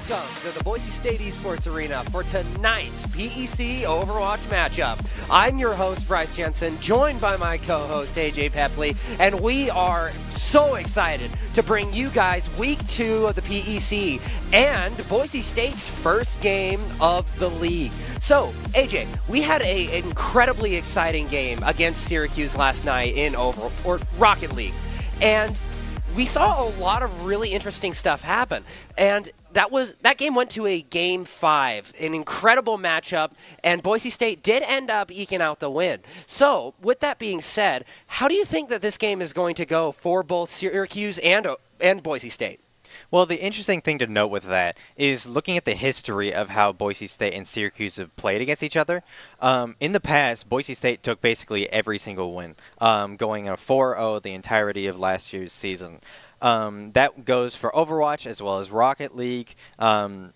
Welcome to the Boise State Esports Arena for tonight's PEC Overwatch matchup. I'm your host, Bryce Jensen, joined by my co-host, AJ Pepley, and we are so excited to bring you guys week 2 of the PEC and Boise State's first game of the league. So, AJ, we had an incredibly exciting game against Syracuse last night in Rocket League, and we saw a lot of really interesting stuff happen, and that game went to a Game 5, an incredible matchup, and Boise State did end up eking out the win. So, with that being said, how do you think that this game is going to go for both Syracuse and Boise State? Well, the interesting thing to note with that is looking at the history of how Boise State and Syracuse have played against each other. In the past, Boise State took basically every single win, going a 4-0 the entirety of last year's season. That goes for Overwatch as well as Rocket League. And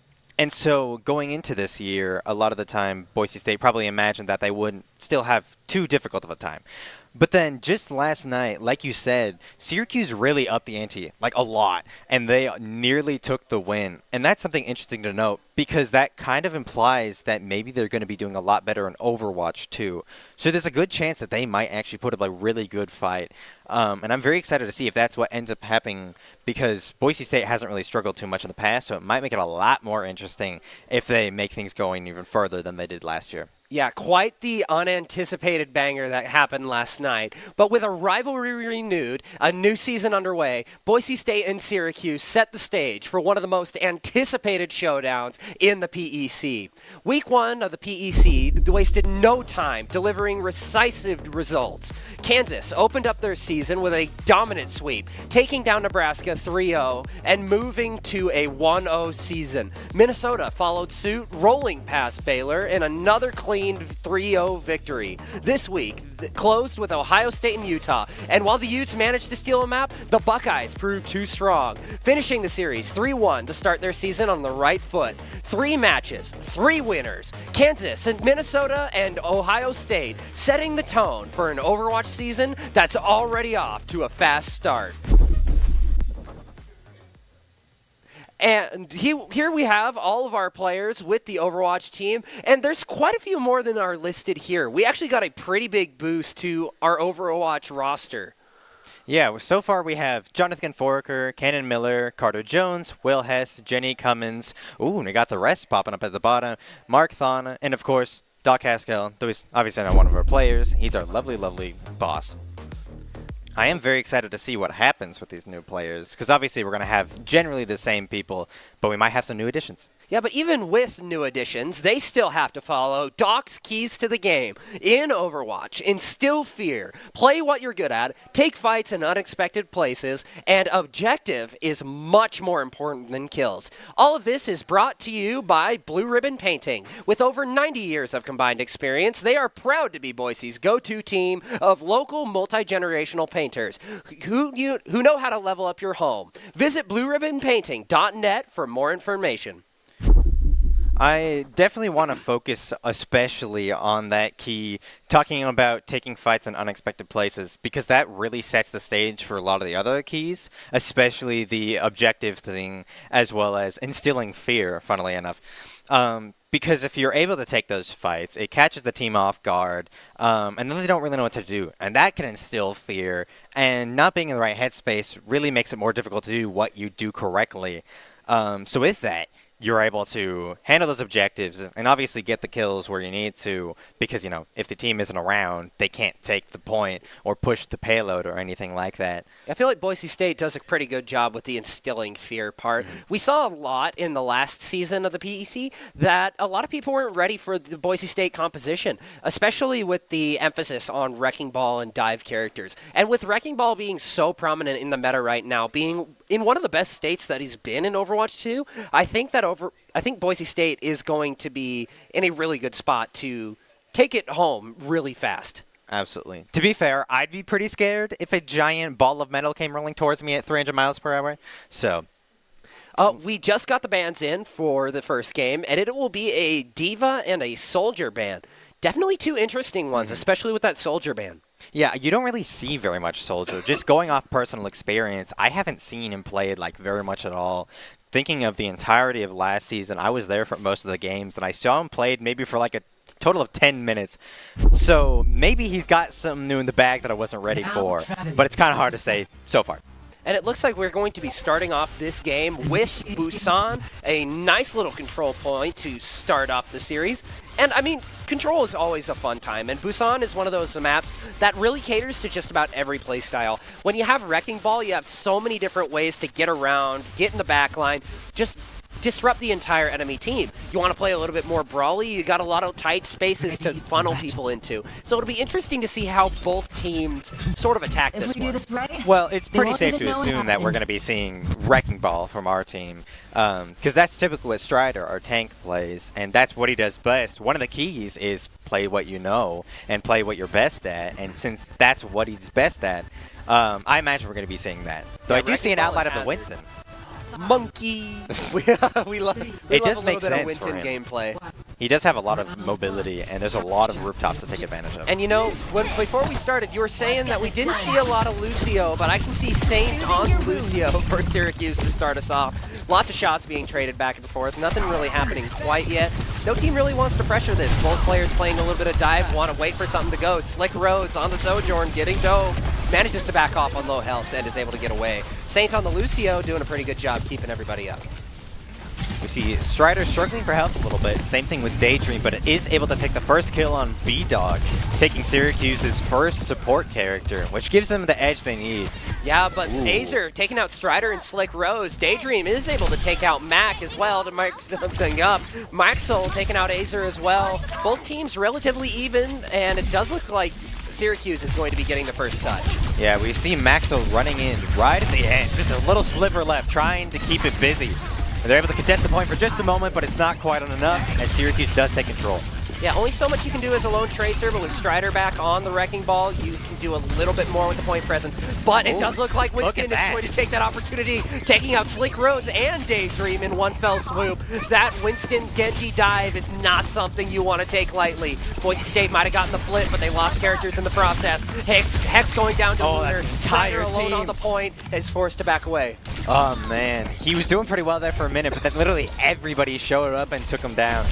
so going into this year, a lot of the time, Boise State probably imagined that they wouldn't still have too difficult of a time. But then just last night, like you said, Syracuse really upped the ante, like a lot, and they nearly took the win. And that's something interesting to note because that kind of implies that maybe they're going to be doing a lot better in Overwatch too. So there's a good chance that they might actually put up a really good fight. And I'm very excited to see if that's what ends up happening because Boise State hasn't really struggled too much in the past, so it might make it a lot more interesting if they make things going even further than they did last year. Yeah, quite the unanticipated banger that happened last night. But with a rivalry renewed, a new season underway, Boise State and Syracuse set the stage for one of the most anticipated showdowns in the PEC. Week 1 of the PEC wasted no time delivering decisive results. Kansas opened up their season with a dominant sweep, taking down Nebraska 3-0 and moving to a 1-0 season. Minnesota followed suit, rolling past Baylor in another clean 3-0 victory. This week closed with Ohio State and Utah, and while the Utes managed to steal a map, the Buckeyes proved too strong, finishing the series 3-1 to start their season on the right foot. 3 matches, 3 winners. Kansas and Minnesota and Ohio State setting the tone for an Overwatch season that's already off to a fast start. And here we have all of our players with the Overwatch team, and there's quite a few more than are listed here. We actually got a pretty big boost to our Overwatch roster. Yeah, so far we have Jonathan Foraker, Cannon Miller, Carter Jones, Will Hess, Jenny Cummins. Ooh, and we got the rest popping up at the bottom. Mark Thon, and of course, Doc Haskell, though he's obviously not one of our players. He's our lovely, lovely boss. I am very excited to see what happens with these new players, because obviously we're going to have generally the same people, but we might have some new additions. Yeah, but even with new additions, they still have to follow Doc's keys to the game in Overwatch. Instill fear, play what you're good at, take fights in unexpected places, and objective is much more important than kills. All of this is brought to you by Blue Ribbon Painting. With over 90 years of combined experience, they are proud to be Boise's go-to team of local multi-generational painters who know how to level up your home. Visit blueribbonpainting.net for more information. I definitely want to focus especially on that key, talking about taking fights in unexpected places, because that really sets the stage for a lot of the other keys, especially the objective thing, as well as instilling fear, funnily enough. Because if you're able to take those fights, it catches the team off guard, and then they don't really know what to do. And that can instill fear, and not being in the right headspace really makes it more difficult to do what you do correctly. So with that, you're able to handle those objectives and obviously get the kills where you need to because, you know, if the team isn't around, they can't take the point or push the payload or anything like that. I feel like Boise State does a pretty good job with the instilling fear part. We saw a lot in the last season of the PEC that a lot of people weren't ready for the Boise State composition, especially with the emphasis on Wrecking Ball and dive characters. And with Wrecking Ball being so prominent in the meta right now, being in one of the best states that he's been in Overwatch 2, I think Boise State is going to be in a really good spot to take it home really fast. Absolutely. To be fair, I'd be pretty scared if a giant ball of metal came rolling towards me at 300 miles per hour. So, we just got the bans in for the first game, and it will be a Diva and a Soldier ban. Definitely 2 interesting ones, especially with that Soldier ban. Yeah, you don't really see very much Soldier. Just going off personal experience, I haven't seen him played like very much at all. thinking of the entirety of last season, I was there for most of the games, and I saw him played maybe for like a total of 10 minutes. So maybe he's got something new in the bag that I wasn't ready for, but it's kind of hard to say so far. And it looks like we're going to be starting off this game with Busan, a nice little control point to start off the series. And I mean, control is always a fun time, and Busan is one of those maps that really caters to just about every play style. When you have Wrecking Ball, you have so many different ways to get around, get in the back line, just disrupt the entire enemy team. You want to play a little bit more brawly, you got a lot of tight spaces to funnel people into. So it'll be interesting to see how both teams sort of attack this one. Well, it's pretty safe to assume that we're going to be seeing Wrecking Ball from our team, because that's typically what Strider, our tank, plays, and that's what he does best. One of the keys is play what you know and play what you're best at, and since that's what he's best at, I imagine we're going to be seeing that. Though I do see an outline of the Winston. Monkey. we love it does a make little bit of sense Winston for him. gameplay. He does have a lot of mobility, and there's a lot of rooftops to take advantage of. And you know, before we started, you were saying that we didn't see a lot of Lucio, but I can see Saint on Lucio for Syracuse to start us off. Lots of shots being traded back and forth. Nothing really happening quite yet. No team really wants to pressure this. Both players playing a little bit of dive, want to wait for something to go. Slick Rhodes on the Sojourn, getting dough. Manages to back off on low health and is able to get away. Saint on the Lucio doing a pretty good job keeping everybody up. We see Strider struggling for health a little bit. Same thing with Daydream, but it is able to pick the first kill on B-Dog, taking Syracuse's first support character, which gives them the edge they need. Yeah, but Azer taking out Strider and Slick Rose. Daydream is able to take out Mac as well to mark something up. Maxwell taking out Azer as well. Both teams relatively even, and it does look like Syracuse is going to be getting the first touch. Yeah, we see Maxwell running in right at the end. Just a little sliver left, trying to keep it busy. They're able to contest the point for just a moment, but it's not quite on enough, as Syracuse does take control. Yeah, only so much you can do as a lone tracer, but with Strider back on the Wrecking Ball, you can do a little bit more with the point presence. But it does look like Winston is going to take that opportunity, taking out Slick Rhodes and Daydream in one fell swoop. That Winston Genji dive is not something you want to take lightly. Boise State might have gotten the flip, but they lost characters in the process. Hex going down to Lunar. Strider alone on the point is forced to back away. Oh, man. He was doing pretty well there for a minute, but then literally everybody showed up and took him down.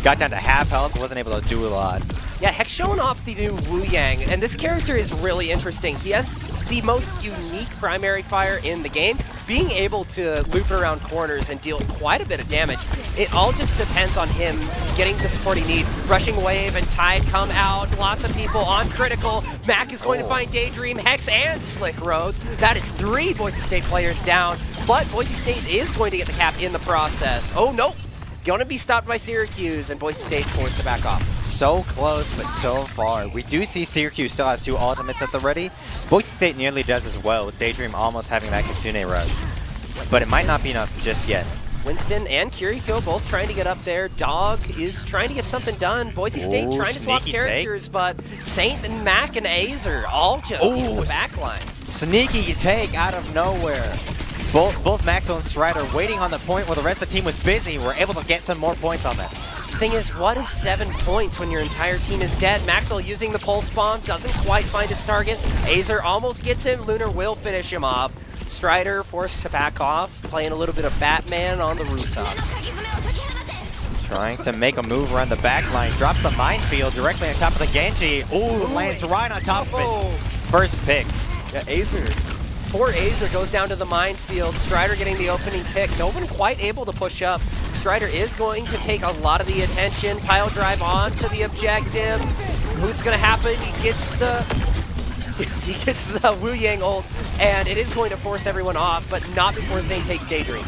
Got down to half health, wasn't able to do a lot. Yeah, Hex showing off the new Wu Yang, and this character is really interesting. He has the most unique primary fire in the game, being able to loop around corners and deal quite a bit of damage. It all just depends on him getting the support he needs. Rushing Wave and Tide come out, lots of people on critical. Mac is going to find Daydream, Hex, and Slick Rhodes. That is 3 Boise State players down, but Boise State is going to get the cap in the process. Oh, no. Going to be stopped by Syracuse, and Boise State forced to back off. So close, but so far. We do see Syracuse still has 2 ultimates at the ready. Boise State nearly does as well, with Daydream almost having that Kitsune rush. But it might not be enough just yet. Winston and Kiriko both trying to get up there. Dog is trying to get something done. Boise State trying to swap characters, but Saint and Mac and Azer all just in the back line. Sneaky take out of nowhere. Both Maxwell and Strider waiting on the point where the rest of the team was busy. We're able to get some more points on that. Thing is, what is 7 points when your entire team is dead? Maxwell using the pulse bomb, doesn't quite find its target. Azer almost gets him. Lunar will finish him off. Strider forced to back off, playing a little bit of Batman on the rooftops. Trying to make a move around the back line. Drops the minefield directly on top of the Genji. Ooh, lands right on top of it. First pick. Yeah, Azer. Poor Azer goes down to the minefield. Strider getting the opening pick. No one quite able to push up. Strider is going to take a lot of the attention. Pile drive on to the objective. What's going to happen? He gets the Wu Yang ult, and it is going to force everyone off, but not before Zane takes Daydream.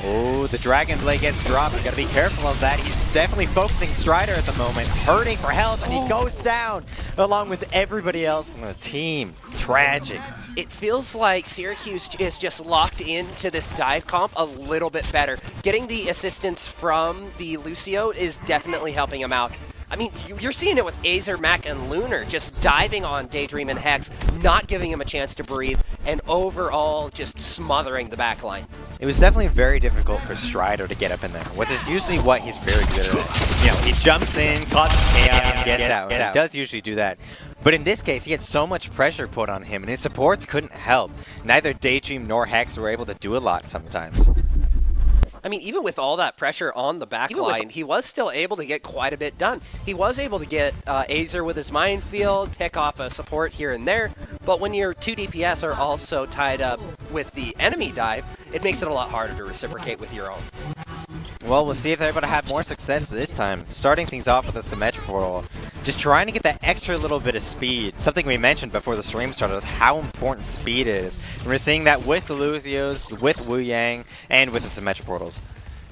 Oh, the Dragon Blade gets dropped. We gotta be careful of that. He's definitely focusing Strider at the moment, hurting for health, and he goes down along with everybody else on the team. Tragic. It feels like Syracuse is just locked into this dive comp a little bit better. Getting the assistance from the Lucio is definitely helping him out. I mean, you're seeing it with Azer, Mac, and Lunar just diving on Daydream and Hex, not giving him a chance to breathe, and overall just smothering the backline. It was definitely very difficult for Strider to get up in there, which is usually what he's very good at. You know, he jumps in, causes chaos, and gets out. And he does usually do that. But in this case, he had so much pressure put on him, and his supports couldn't help. Neither Daydream nor Hex were able to do a lot sometimes. I mean, even with all that pressure on the back line, he was still able to get quite a bit done. He was able to get Azer with his minefield, pick off a support here and there, but when your 2 DPS are also tied up with the enemy dive, it makes it a lot harder to reciprocate with your own. Well, we'll see if they're able to have more success this time. Starting things off with a symmetrical, just trying to get that extra little bit of speed. Something we mentioned before the stream started was how important speed is. And we're seeing that with the Lucios, with Wu Yang, and with the symmetric portals.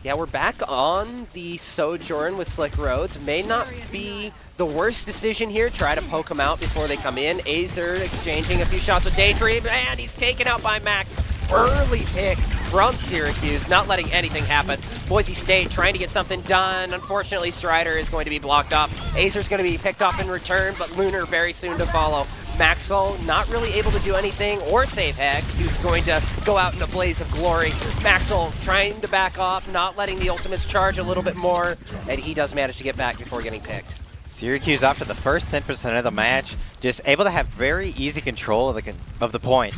Yeah, we're back on the Sojourn with Slick Roads. May not be the worst decision here. Try to poke them out before they come in. Azer exchanging a few shots with Daydream, and he's taken out by Mac. Early pick from Syracuse, not letting anything happen. Boise State trying to get something done. Unfortunately, Strider is going to be blocked off. Azer's going to be picked off in return, but Lunar very soon to follow. Maxwell not really able to do anything or save Hex, who's going to go out in a blaze of glory. Maxwell trying to back off, not letting the ultimates charge a little bit more, and he does manage to get back before getting picked. Syracuse, after the first 10% of the match, just able to have very easy control of the point.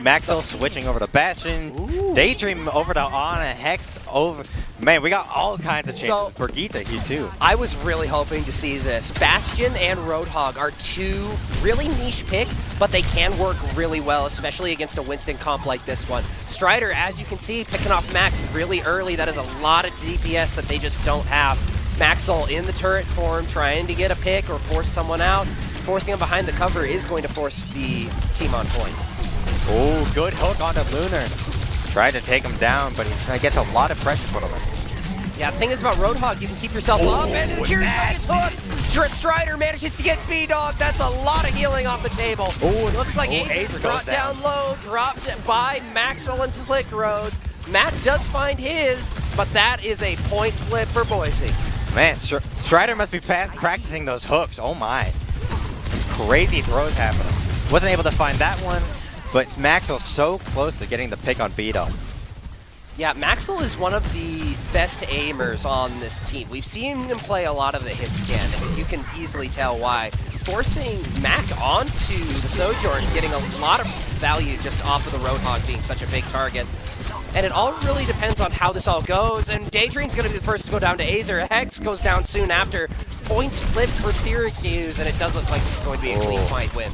Maxwell switching over to Bastion, Ooh. Daydream over to Ana, Hex over. Man, we got all kinds of changes. So, Brigitte here too. I was really hoping to see this. Bastion and Roadhog are two really niche picks, but they can work really well, especially against a Winston comp like this one. Strider, as you can see, picking off Mac really early. That is a lot of DPS that they just don't have. Maxwell in the turret form, trying to get a pick or force someone out. Forcing him behind the cover is going to force the team on point. Oh, good hook onto Lunar. Tried to take him down, but he gets a lot of pressure put on him. Yeah, the thing is about Roadhog, you can keep yourself up, and the Curious gets hooked. Strider manages to get B-Dog. That's a lot of healing off the table. Oh, looks like Azer brought down low, dropped by Maxwell and Slick Roads. Matt does find his, but that is a point flip for Boise. Man, Strider must be practicing those hooks. Oh my. Crazy throws happening. Wasn't able to find that one, but Maxwell's so close to getting the pick on B-Dog. Yeah, Maxwell is one of the best aimers on this team. We've seen him play a lot of the hit scan, and you can easily tell why. Forcing Mac onto the Sojourn, getting a lot of value just off of the Roadhog being such a big target. And it all really depends on how this all goes, and Daydream's going to be the first to go down to Azer. Hex goes down soon after. Points flipped for Syracuse, and it does look like this is going to be a clean fight win.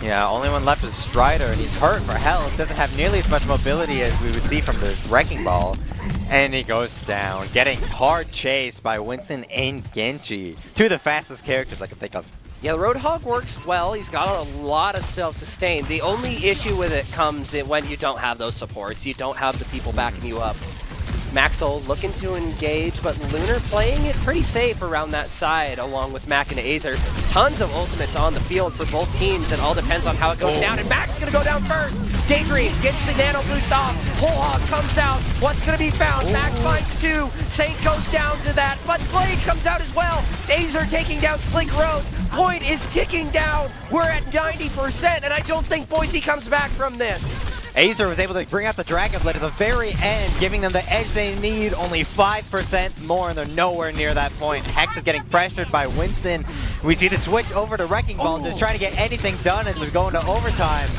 Yeah, only one left is Strider, and he's hurt for health. Doesn't have nearly as much mobility as we would see from the Wrecking Ball. And he goes down, getting hard chased by Winston and Genji. Two of the fastest characters I can think of. Yeah, the Roadhog works well. He's got a lot of self-sustain. The only issue with it comes in when you don't have those supports. You don't have the people backing you up. Maxwell looking to engage, but Lunar playing it pretty safe around that side, along with Mac and Azer. Tons of ultimates on the field for both teams. It all depends on how it goes down, and Mac's going to go down first. Daydream gets the nano boost off. Bullhog comes out. What's going to be found? Mac finds two. Saint goes down to that, but Blade comes out as well. Azer taking down Slick Roads. Point is ticking down. We're at 90%, and I don't think Boise comes back from this. Azer was able to bring out the Dragon Blade at the very end, giving them the edge they need, only 5% more, and they're nowhere near that point. Hex is getting pressured by Winston. We see the switch over to Wrecking Ball, just trying to get anything done as we go into overtime.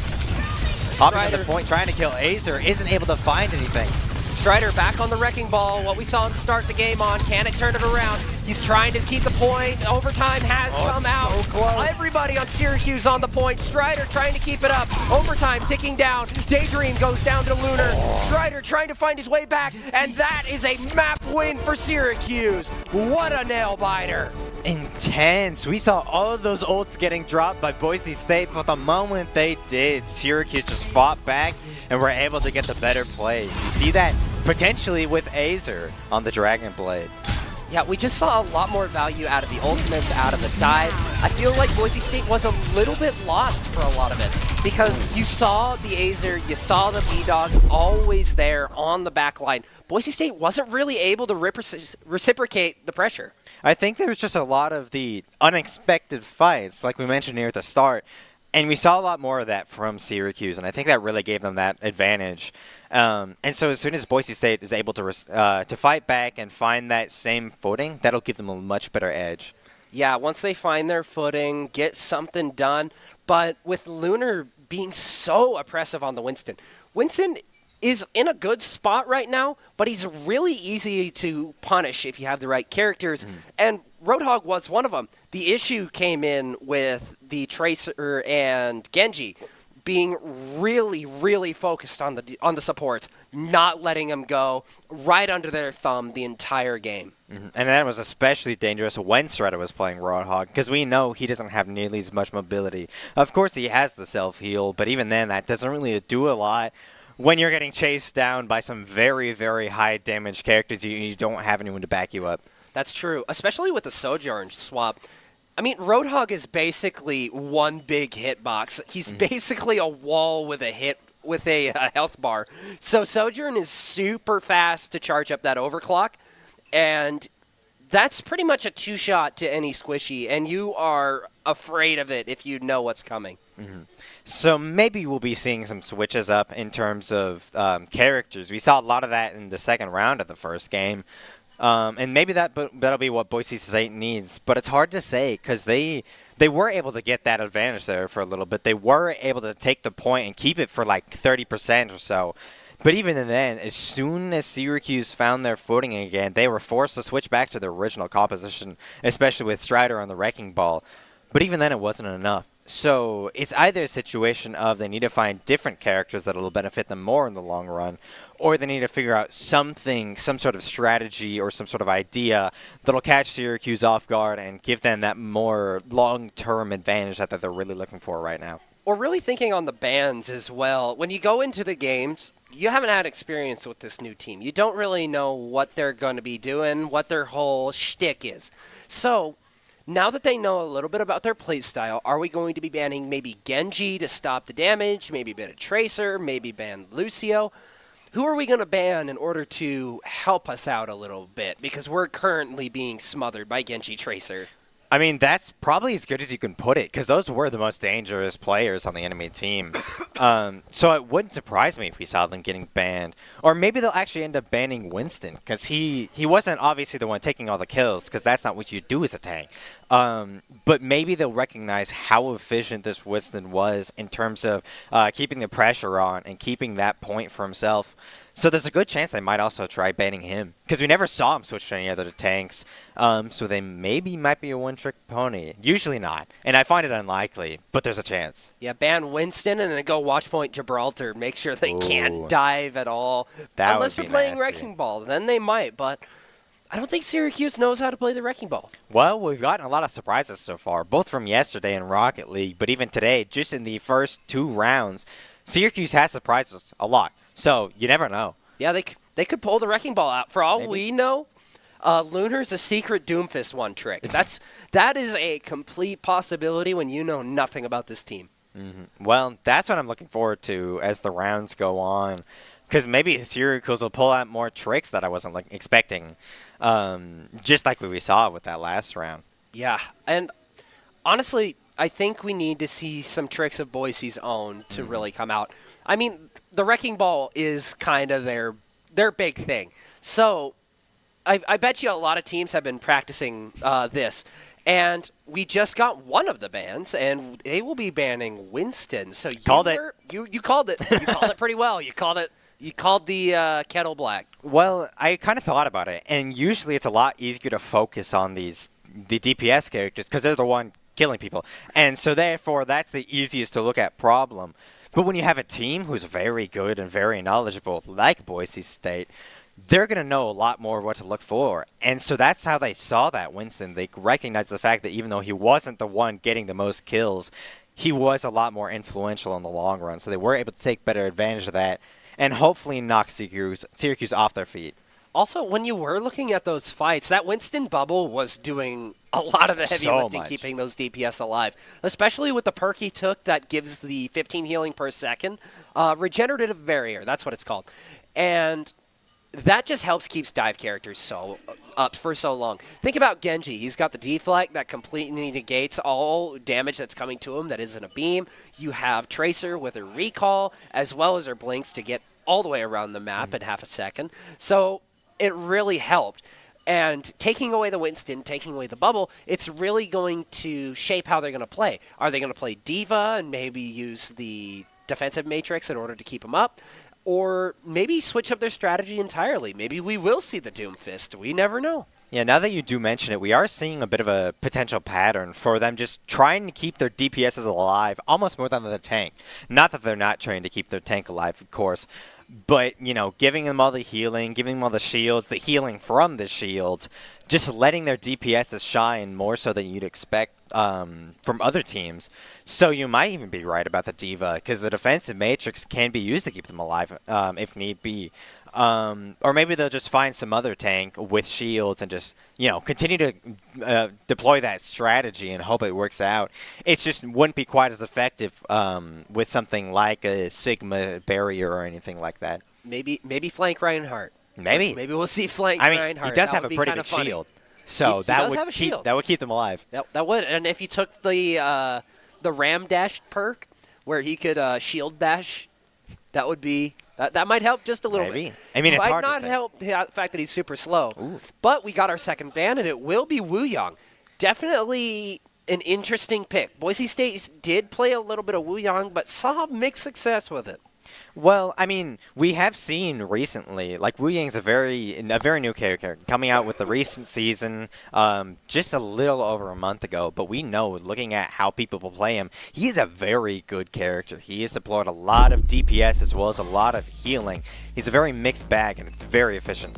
Hopping on the point, trying to kill Azer, isn't able to find anything. Strider back on the Wrecking Ball. What we saw him start the game on. Can it turn it around? He's trying to keep the point. Overtime has come out. So close. Everybody on Syracuse on the point. Strider trying to keep it up. Overtime ticking down. Daydream goes down to Lunar. Strider trying to find his way back. And that is a map win for Syracuse. What a nail biter. Intense. We saw all of those ults getting dropped by Boise State, but the moment they did, Syracuse just fought back and were able to get the better plays. You see that potentially with Azer on the Dragon Blade. Yeah, we just saw a lot more value out of the ultimates, out of the dive. I feel like Boise State was a little bit lost for a lot of it because you saw the Azer, you saw the B-Dog always there on the back line. Boise State wasn't really able to reciprocate the pressure. I think there was just a lot of the unexpected fights, like we mentioned here at the start, and we saw a lot more of that from Syracuse, and I think that really gave them that advantage. And so as soon as Boise State is able to fight back and find that same footing, that'll give them a much better edge. Yeah, once they find their footing, get something done. But with Lunar being so oppressive on the Winston is in a good spot right now, but he's really easy to punish if you have the right characters, and Roadhog was one of them. The issue came in with the Tracer and Genji being really, really focused on the supports, not letting them go right under their thumb the entire game. And that was especially dangerous when Shredder was playing Roadhog, because we know he doesn't have nearly as much mobility. Of course, he has the self-heal, but even then, that doesn't really do a lot when you're getting chased down by some very, very high damage characters. You don't have anyone to back you up. That's true, especially with the Sojourn swap. I mean, Roadhog is basically one big hitbox. He's basically a wall with a health bar. So Sojourn is super fast to charge up that overclock, and that's pretty much a two-shot to any squishy, and you are afraid of it if you know what's coming. So maybe we'll be seeing some switches up in terms of characters. We saw a lot of that in the second round of the first game. And maybe that'll be what Boise State needs. But it's hard to say because they were able to get that advantage there for a little bit. They were able to take the point and keep it for like 30% or so. But even then, as soon as Syracuse found their footing again, they were forced to switch back to their original composition, especially with Strider on the Wrecking Ball. But even then, it wasn't enough. So it's either a situation of they need to find different characters that will benefit them more in the long run, or they need to figure out something, some sort of strategy or some sort of idea that'll catch Syracuse off guard and give them that more long-term advantage that they're really looking for right now. Or really thinking on the bans as well. When you go into the games, you haven't had experience with this new team. You don't really know what they're going to be doing, what their whole shtick is. So now that they know a little bit about their play style, are we going to be banning maybe Genji to stop the damage, maybe a bit of Tracer, maybe ban Lucio? Who are we going to ban in order to help us out a little bit? Because we're currently being smothered by Genji Tracer. I mean, that's probably as good as you can put it, because those were the most dangerous players on the enemy team. So it wouldn't surprise me if we saw them getting banned. Or maybe they'll actually end up banning Winston, because he wasn't obviously the one taking all the kills, because that's not what you do as a tank. But maybe they'll recognize how efficient this Winston was in terms of keeping the pressure on and keeping that point for himself. So there's a good chance they might also try banning him, because we never saw him switch to any other tanks. So they maybe might be a one-trick pony. Usually not, and I find it unlikely, but there's a chance. Yeah, ban Winston and then go watch point Gibraltar. Make sure they can't dive at all. Unless they're playing Wrecking Ball, then they might, but I don't think Syracuse knows how to play the Wrecking Ball. Well, we've gotten a lot of surprises so far, both from yesterday in Rocket League, but even today, just in the first 2 rounds, Syracuse has surprised us a lot. So you never know. Yeah, they could pull the Wrecking Ball out. For all we know, Lunar's a secret Doomfist one trick. That is a complete possibility when you know nothing about this team. Well, that's what I'm looking forward to as the rounds go on, because maybe Syracuse will pull out more tricks that I wasn't expecting, just like we saw with that last round. Yeah, and honestly, I think we need to see some tricks of Boise's own to really come out. I mean, the Wrecking Ball is kind of their big thing. So I bet you a lot of teams have been practicing this. And we just got one of the bans, and they will be banning Winston. So you called it. You called it. You called it pretty well. You called the kettle black. Well, I kind of thought about it, and usually it's a lot easier to focus on the DPS characters because they're the one killing people. And so therefore, that's the easiest to look at problem. But when you have a team who's very good and very knowledgeable, like Boise State, they're going to know a lot more what to look for. And so that's how they saw that Winston. They recognized the fact that even though he wasn't the one getting the most kills, he was a lot more influential in the long run. So they were able to take better advantage of that and hopefully knock Syracuse off their feet. Also, when you were looking at those fights, that Winston bubble was doing a lot of the heavy lifting, keeping those DPS alive. Especially with the perk he took that gives the 15 healing per second. Regenerative Barrier, that's what it's called. And that just helps keeps dive characters up for so long. Think about Genji. He's got the deflect that completely negates all damage that's coming to him that isn't a beam. You have Tracer with her recall, as well as her blinks to get all the way around the map in half a second. So it really helped. And taking away the Winston, taking away the bubble, it's really going to shape how they're going to play. Are they going to play Diva and maybe use the defensive matrix in order to keep them up? or maybe switch up their strategy entirely. Maybe we will see the Doom Fist. We never know. Yeah, now that you do mention it, we are seeing a bit of a potential pattern for them just trying to keep their DPSs alive, almost more than the tank. Not that they're not trying to keep their tank alive, of course, but, you know, giving them all the healing, giving them all the shields, the healing from the shields, just letting their DPSs shine more so than you'd expect from other teams. So you might even be right about the D.Va, because the defensive matrix can be used to keep them alive if need be. Or maybe they'll just find some other tank with shields and just, you know, continue to deploy that strategy and hope it works out. It just wouldn't be quite as effective with something like a Sigma barrier or anything like that. Maybe flank Reinhardt. Maybe Maybe we'll see flank I mean, Reinhardt. he does That have a would be pretty kinda big funny. shield, so He that does would have a shield. keep them alive. That would, and if he took the Ram Dash perk where he could shield bash, that would be that might help just a little Maybe. bit. I mean, it's might hard to not say. help the fact that he's super slow. Ooh. But we got our second ban, and it will be Wu Yang. Definitely an interesting pick. Boise State did play a little bit of Wu Yang, but saw mixed success with it. Well, I mean, we have seen recently, like Wu Yang's a very new character coming out with the recent season, just a little over a month ago. But we know, looking at how people will play him, he is a very good character. He has deployed a lot of DPS as well as a lot of healing. He's a very mixed bag, and it's very efficient.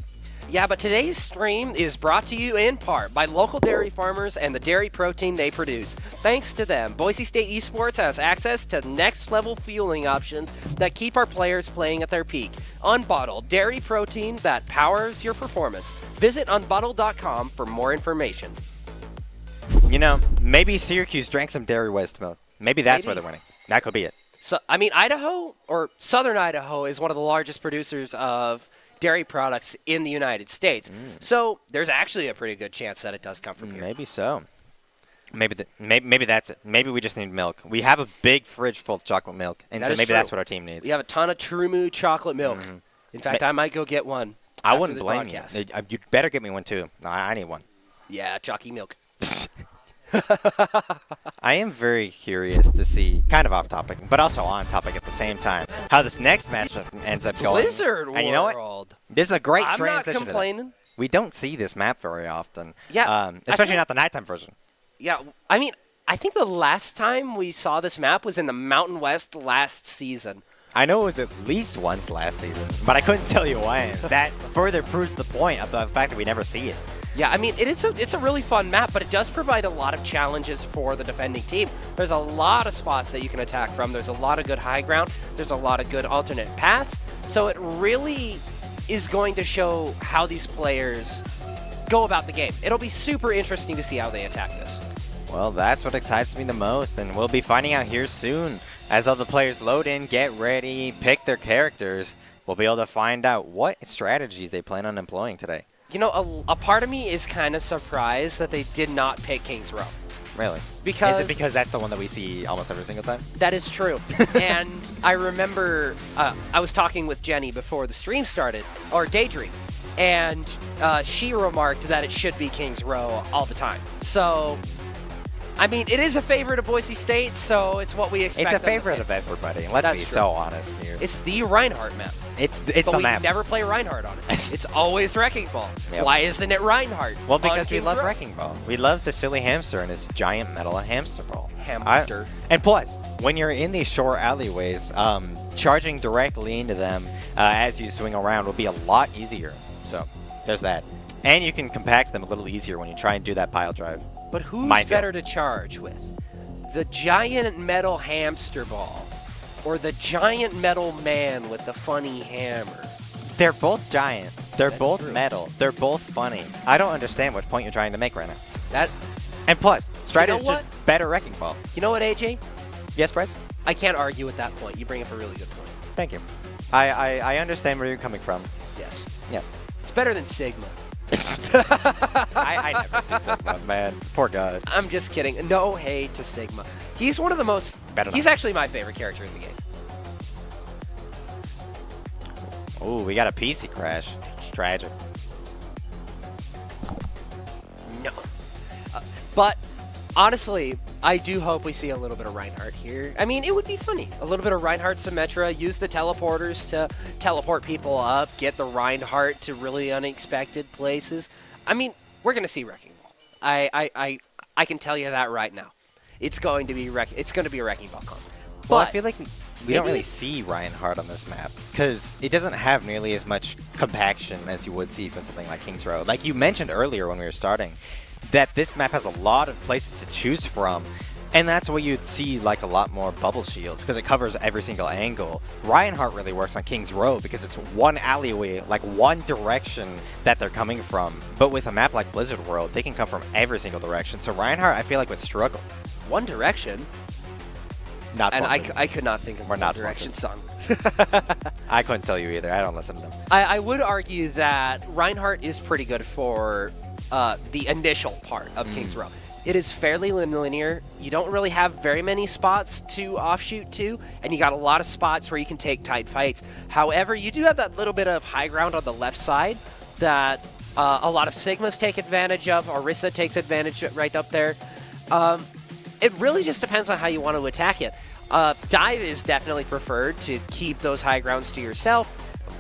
Yeah, but today's stream is brought to you in part by local dairy farmers and the dairy protein they produce. Thanks to them, Boise State Esports has access to next-level fueling options that keep our players playing at their peak. Unbottled dairy protein that powers your performance. Visit unbottled.com for more information. You know, maybe Syracuse drank some Dairy West milk. Maybe that's why they're winning. That could be it. So, I mean, Idaho, or Southern Idaho, is one of the largest producers of dairy products in the United States. So there's actually a pretty good chance that it does come from here. Maybe so. Maybe that's it. Maybe we just need milk. We have a big fridge full of chocolate milk, and That so is maybe true. that's what our team needs. We have a ton of Trumu chocolate milk. In fact, I might go get one. I after wouldn't the blame broadcast. you. You'd better get me one too. I need one. Yeah, chalky milk. I am very curious to see, kind of off topic, but also on topic at the same time, how this next matchup ends up going. Blizzard And you know what? World. This is a great I'm not transition. to that. complaining. We don't see this map very often. Yeah, I especially feel- not the nighttime version. Yeah, I mean, I think the last time we saw this map was in the Mountain West last season. I know it was at least once last season, but I couldn't tell you when. That further proves the point of the fact that we never see it. Yeah, I mean, it's a really fun map, but it does provide a lot of challenges for the defending team. There's a lot of spots that you can attack from. There's a lot of good high ground. There's a lot of good alternate paths. So it really is going to show how these players go about the game. It'll be super interesting to see how they attack this. Well, that's what excites me the most, and we'll be finding out here soon. As all the players load in, get ready, pick their characters, we'll be able to find out what strategies they plan on employing today. You know, a part of me is kind of surprised that they did not pick King's Row. Really? Because Is it because that's the one that we see almost every single time? that is true. And I remember I was talking with Jenny before the stream started, or Daydream, and she remarked that it should be King's Row all the time. So, I mean, it is a favorite of Boise State, so it's what we expect. It's a them to favorite pick. of everybody. Let's That's be true. so honest here. It's the Reinhardt map. It's But the we map. never play Reinhardt on it. It's always Wrecking Ball. Yep. Why isn't it Reinhardt? Well, on because we King's love Row? Wrecking Ball. We love the silly hamster and his giant metal hamster ball. Hamster. And plus, when you're in these short alleyways, charging directly into them as you swing around will be a lot easier. So, there's that. And you can compact them a little easier when you try and do that pile drive. But who's Minefield. better to charge with? The giant metal hamster ball or the giant metal man with the funny hammer? They're both giant. They're That's both true. metal. They're both funny. I don't understand what point you're trying to make right now. That, And plus, Strider You know is just better Wrecking Ball. you know what, AJ? Yes, Bryce? I can't argue with that point. You bring up a really good point. Thank you. I understand where you're coming from. Yes. Yeah. It's better than Sigma. I never see Sigma, man. Poor guy. I'm just kidding. No hate to Sigma. He's one of the most... Better He's not. actually my favorite character in the game. Ooh, we got a PC crash. It's tragic. No. But Honestly, I do hope we see a little bit of Reinhardt here. I mean, it would be funny. A little bit of Reinhardt Symmetra, use the teleporters to teleport people up, get the Reinhardt to really unexpected places. I mean, we're going to see Wrecking Ball. I can tell you that right now. It's going to be a Wrecking Ball comp. Well, I feel like we don't really see Reinhardt on this map because it doesn't have nearly as much compaction as you would see from something like Kings Row. Like you mentioned earlier when we were starting, that this map has a lot of places to choose from, and that's where you'd see like a lot more bubble shields because it covers every single angle. Reinhardt really works on Kings Row because it's one alleyway, like one direction that they're coming from. But with a map like Blizzard World, they can come from every single direction. So Reinhardt, I feel like, would struggle. One Direction? Not and sponsored. I could not think of We're One not Direction song. I couldn't tell you either. I don't listen to them. I would argue that Reinhardt is pretty good for the initial part of Kings Row. It is fairly linear. You don't really have very many spots to offshoot to, and you got a lot of spots where you can take tight fights. However, you do have that little bit of high ground on the left side that a lot of Sigmas take advantage of. Orisa takes advantage of right up there. It really just depends on how you want to attack it. Dive is definitely preferred to keep those high grounds to yourself,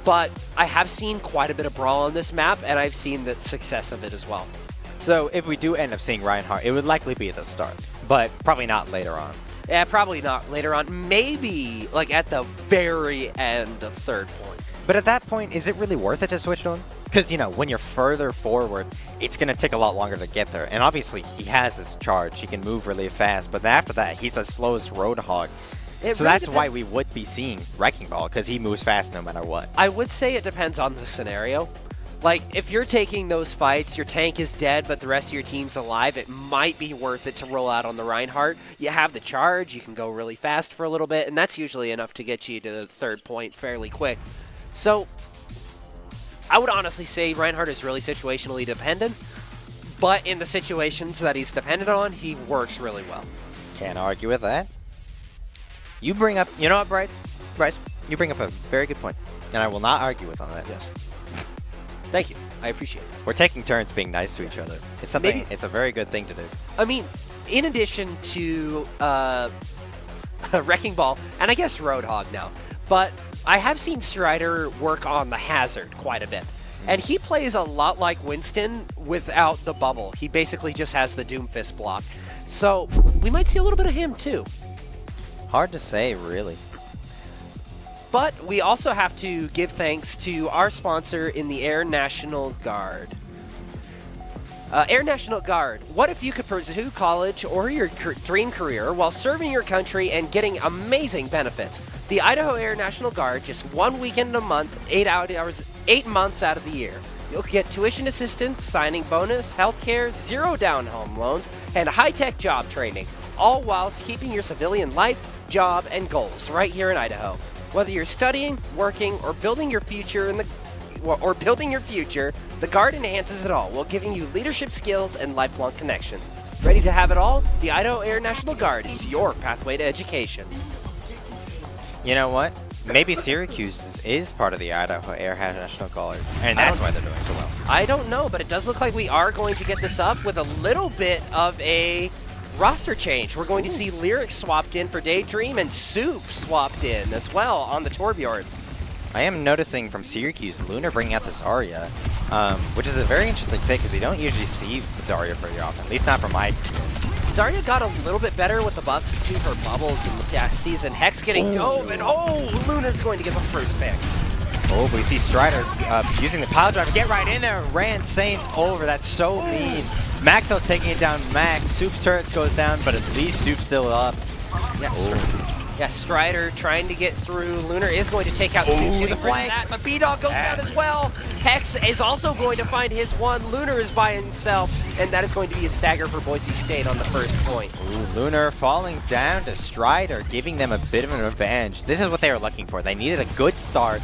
but I have seen quite a bit of brawl on this map, and I've seen the success of it as well. So if we do end up seeing Reinhardt, it would likely be at the start, but probably not later on. Yeah, probably not later on. Maybe like at the very end of third point. But at that point, is it really worth it to switch to him? Because, you know, when you're further forward, it's going to take a lot longer to get there. And obviously, he has his charge. He can move really fast. But after that, he's as slow as Roadhog. So really that's why depends. we would be seeing Wrecking Ball, because he moves fast no matter what. I would say it depends on the scenario. Like, if you're taking those fights, your tank is dead, but the rest of your team's alive, it might be worth it to roll out on the Reinhardt. You have the charge, you can go really fast for a little bit, and that's usually enough to get you to the third point fairly quick. So, I would honestly say Reinhardt is really situationally dependent, but in the situations that he's dependent on, he works really well. Can't argue with that. You bring up, you know what, Bryce? Bryce, you bring up a very good point, and I will not argue with on that. Yes. Thank you. I appreciate it. We're taking turns being nice to each other. It's something. It's a very good thing to do. I mean, in addition to Wrecking Ball, and I guess Roadhog now, but I have seen Strider work on the Hazard quite a bit. And he plays a lot like Winston without the bubble. He basically just has the Doomfist block. So we might see a little bit of him too. Hard to say, really. But we also have to give thanks to our sponsor in the Air National Guard. Air National Guard, what if you could pursue college or your dream career while serving your country and getting amazing benefits? The Idaho Air National Guard, just 1 weekend a month, 8 hours, 8 months out of the year. You'll get tuition assistance, signing bonus, healthcare, 0 down home loans, and high-tech job training, all whilst keeping your civilian life, job, and goals right here in Idaho. Whether you're studying, working, or building your future the Guard enhances it all while giving you leadership skills and lifelong connections. Ready to have it all? The Idaho Air National Guard is your pathway to education. You know what? Maybe Syracuse is part of the Idaho Air National Guard, and that's why they're doing so well. I don't know, but it does look like we are going to get this up with a little bit of a roster change. We're going to see Lyrics swapped in for Daydream and Soup swapped in as well on the Torbjorn. I am noticing from Syracuse, Lunar bringing out the Zarya, which is a very interesting pick because we don't usually see Zarya very often, at least not from my experience. Zarya got a little bit better with the buffs to her bubbles in the past season. Hex getting dove, and Lunar's going to get the first pick. Oh, but we see Strider using the power drive to get right in there and ran Saint over. That's so mean. Maxo taking it down Max. Soup's turret goes down, but at least Soup's still up. Yes, Strider trying to get through. Lunar is going to take out Soup, getting the flank. that, but B-Dog goes down as well. Hex is also going to find his one. Lunar is by himself, and that is going to be a stagger for Boise State on the first point. Ooh, Lunar falling down to Strider, giving them a bit of an advantage. This is what they were looking for. They needed a good start,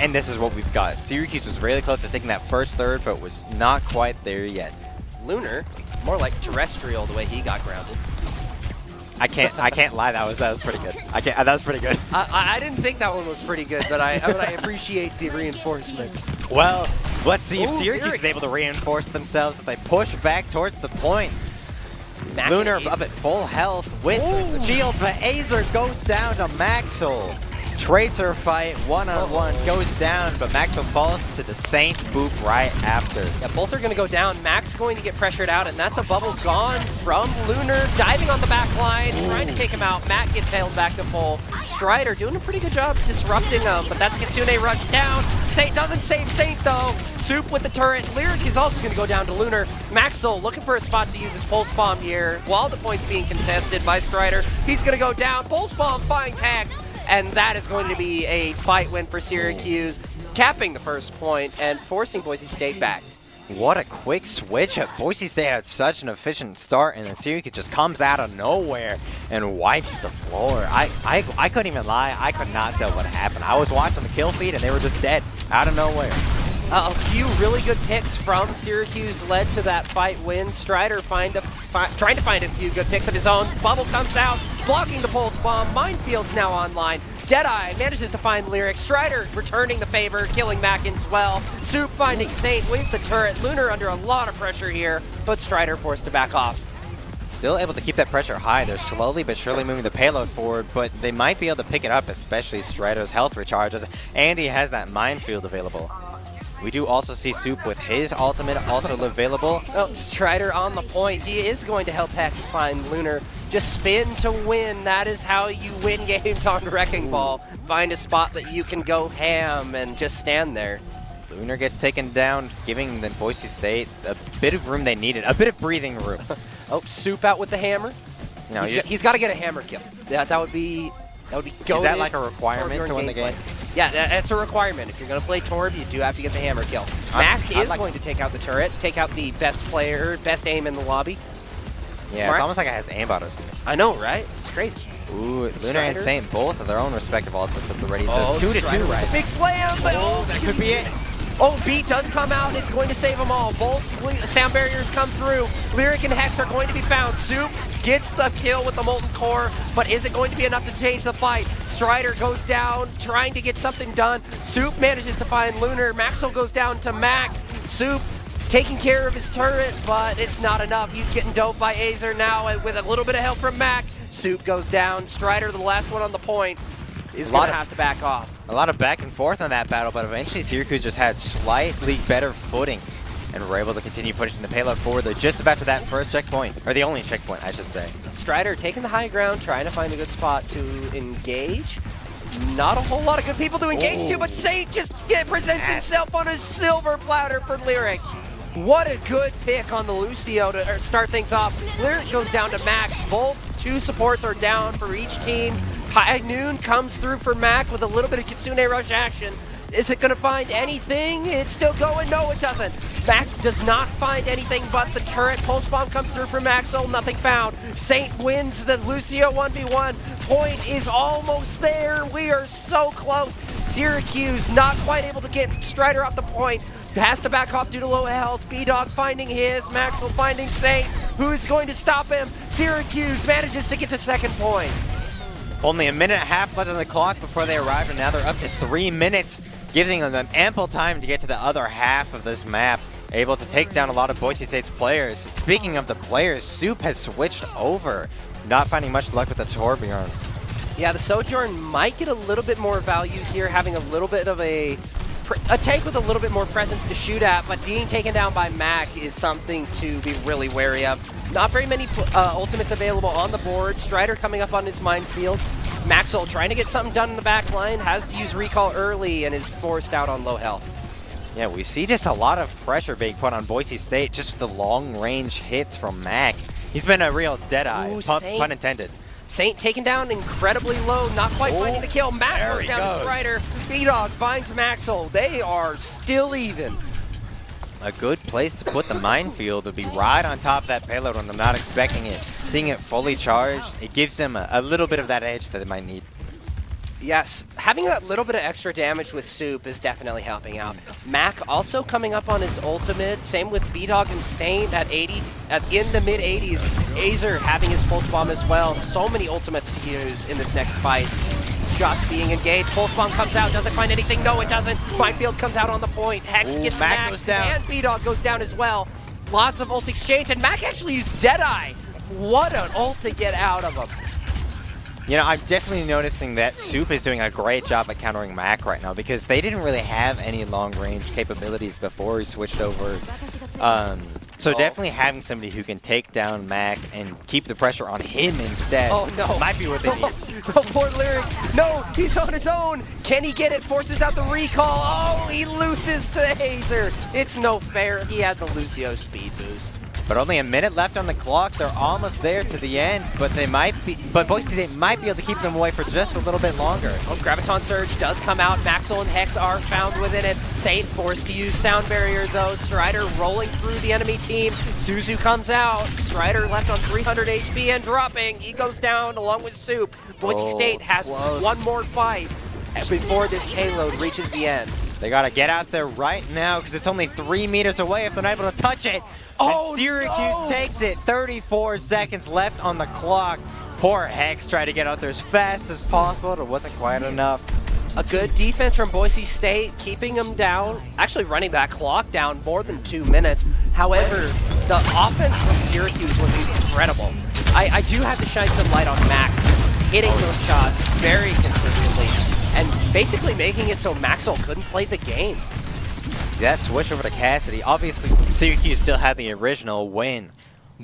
and this is what we've got. Syracuse was really close to taking that first third, but was not quite there yet. Lunar, more like terrestrial the way he got grounded. I can't lie. That was pretty good. That was pretty good. I didn't think that one was pretty good, but I appreciate the reinforcement. Well, let's see if Syracuse Lyrics is able to reinforce themselves if they push back towards the point. Mac Lunar and up at full health with Ooh. the shield, but Azer goes down to Maxwell. Tracer fight, one-on-one, goes down, but Maxwell falls to the Saint boop right after. Yeah, both are going to go down. Mac's going to get pressured out, and that's a bubble gone from Lunar, diving on the back line, trying to take him out. Mac gets held back to full. Strider doing a pretty good job disrupting him, but that's Kitsune rushed down. Saint doesn't save Saint, though. Soup with the turret. Lyric is also going to go down to Lunar. Maxwell looking for a spot to use his Pulse Bomb here, while the point's being contested by Strider. He's going to go down. Pulse Bomb finds Hex. And that is going to be a fight win for Syracuse, capping the first point and forcing Boise State back. What a quick switch. Boise State had such an efficient start, and then Syracuse just comes out of nowhere and wipes the floor. I couldn't even lie. I could not tell what happened. I was watching the kill feed, and they were just dead out of nowhere. A few really good picks from Syracuse led to that fight win. Strider trying to find a few good picks of his own. Bubble comes out, blocking the Pulse Bomb. Minefield's now online. Deadeye manages to find Lyric. Strider returning the favor, killing Mac as well. Soup finding Saint with the turret. Lunar under a lot of pressure here, but Strider forced to back off. Still able to keep that pressure high. They're slowly but surely moving the payload forward, but they might be able to pick it up, especially Strider's health recharges, and he has that minefield available. We do also see Soup with his ultimate also available. Oh, Strider on the point. He is going to help Hex find Lunar. Just spin to win. That is how you win games on Wrecking Ball. Find a spot that you can go ham and just stand there. Lunar gets taken down, giving the Boise State a bit of room they needed, a bit of breathing room. Oh, Soup out with the hammer. No, He's got to get a hammer kill. That would be goated. Is that like a requirement to win the game? Yeah, that's a requirement. If you're going to play Torb, you do have to get the hammer kill. Mac is going to take out the turret, take out the best player, best aim in the lobby. Yeah, it's almost like it has aimbot or something. I know, right? It's crazy. Ooh, Lunar and Saint both have their own respective ultimates at the ready. Oh, so 2-2, right? Big slam, but that could be it. Oh, Beat does come out, and it's going to save them all. Both sound barriers come through. Lyric and Hex are going to be found. Soup gets the kill with the Molten Core, but is it going to be enough to change the fight? Strider goes down, trying to get something done. Soup manages to find Lunar. Maxwell goes down to Mac. Soup taking care of his turret, but it's not enough. He's getting doped by Azer now, and with a little bit of help from Mac. Soup goes down. Strider, the last one on the point, is going to have to back off. A lot of back and forth on that battle, but eventually Syracuse just had slightly better footing and were able to continue pushing the payload forward. They're just about to that first checkpoint, or the only checkpoint, I should say. Strider taking the high ground, trying to find a good spot to engage. Not a whole lot of good people to engage to, but Saint just presents himself on a silver platter for Lyric. What a good pick on the Lucio to start things off. Lyric goes down to Mac. Both two supports are down for each team. High Noon comes through for Mac with a little bit of Kitsune Rush action. Is it going to find anything? It's still going. No, it doesn't. Mac does not find anything but the turret. Pulse Bomb comes through for Maxwell. Nothing found. Saint wins the Lucio 1v1. Point is almost there. We are so close. Syracuse not quite able to get Strider off the point. Has to back off due to low health. B-Dog finding his. Maxwell finding Saint. Who's going to stop him? Syracuse manages to get to second point. Only a minute and a half left on the clock before they arrive, and now they're up to 3 minutes, giving them ample time to get to the other half of this map, able to take down a lot of Boise State's players. Speaking of the players, Soup has switched over, not finding much luck with the Torbjorn. Yeah, the Sojourn might get a little bit more value here, having a little bit of a tank with a little bit more presence to shoot at, but being taken down by Mac is something to be really wary of. Not very many ultimates available on the board. Strider coming up on his minefield. Maxwell trying to get something done in the back line, has to use recall early and is forced out on low health. Yeah, we see just a lot of pressure being put on Boise State just with the long-range hits from Mac. He's been a real deadeye, pun intended. Saint taken down incredibly low, not quite finding the kill. Mac goes down to Strider. B-Dog finds Maxwell. They are still even. A good place to put the minefield would be right on top of that payload when they're not expecting it. Seeing it fully charged, it gives them a little bit of that edge that they might need. Yes, having that little bit of extra damage with Soup is definitely helping out. Mac also coming up on his ultimate, same with B-Dog and Saint at 80, in the mid-80s. Azer having his Pulse Bomb as well. So many ultimates to use in this next fight. Just being engaged. Pulse Bomb comes out, doesn't find anything. No, it doesn't. Minefield comes out on the point. Hex gets Mac goes down. and B-Dog goes down as well. Lots of ults exchanged, and Mac actually used Deadeye What an ult to get out of him. You know, I'm definitely noticing that Soup is doing a great job at countering Mac right now because they didn't really have any long-range capabilities before he switched over. So definitely having somebody who can take down Mac and keep the pressure on him instead might be what they need. Oh, poor Lyric. No, he's on his own. Can he get it? Forces out the recall. Oh, he loses to Hazer. It's no fair. He had the Lucio speed boost. But only a minute left on the clock. They're almost there to the end, but Boise State might be able to keep them away for just a little bit longer. Oh, Graviton Surge does come out. Maxwell and Hex are found within it. Saint forced to use Sound Barrier though. Strider rolling through the enemy team. Suzu comes out. Strider left on 300 HP and dropping. He goes down along with Soup. Boise State has one more fight before this payload reaches the end. They gotta get out there right now because it's only 3 meters away if they're not able to touch it. Oh, and Syracuse takes it. 34 seconds left on the clock. Poor Hex tried to get out there as fast as possible, but it wasn't quite enough. A good defense from Boise State, keeping them down, actually running that clock down more than 2 minutes. However, the offense from Syracuse was incredible. I do have to shine some light on Mac, hitting those shots very consistently, and basically making it so Maxwell couldn't play the game. That switch over to Cassidy, obviously Syracuse still had the original win,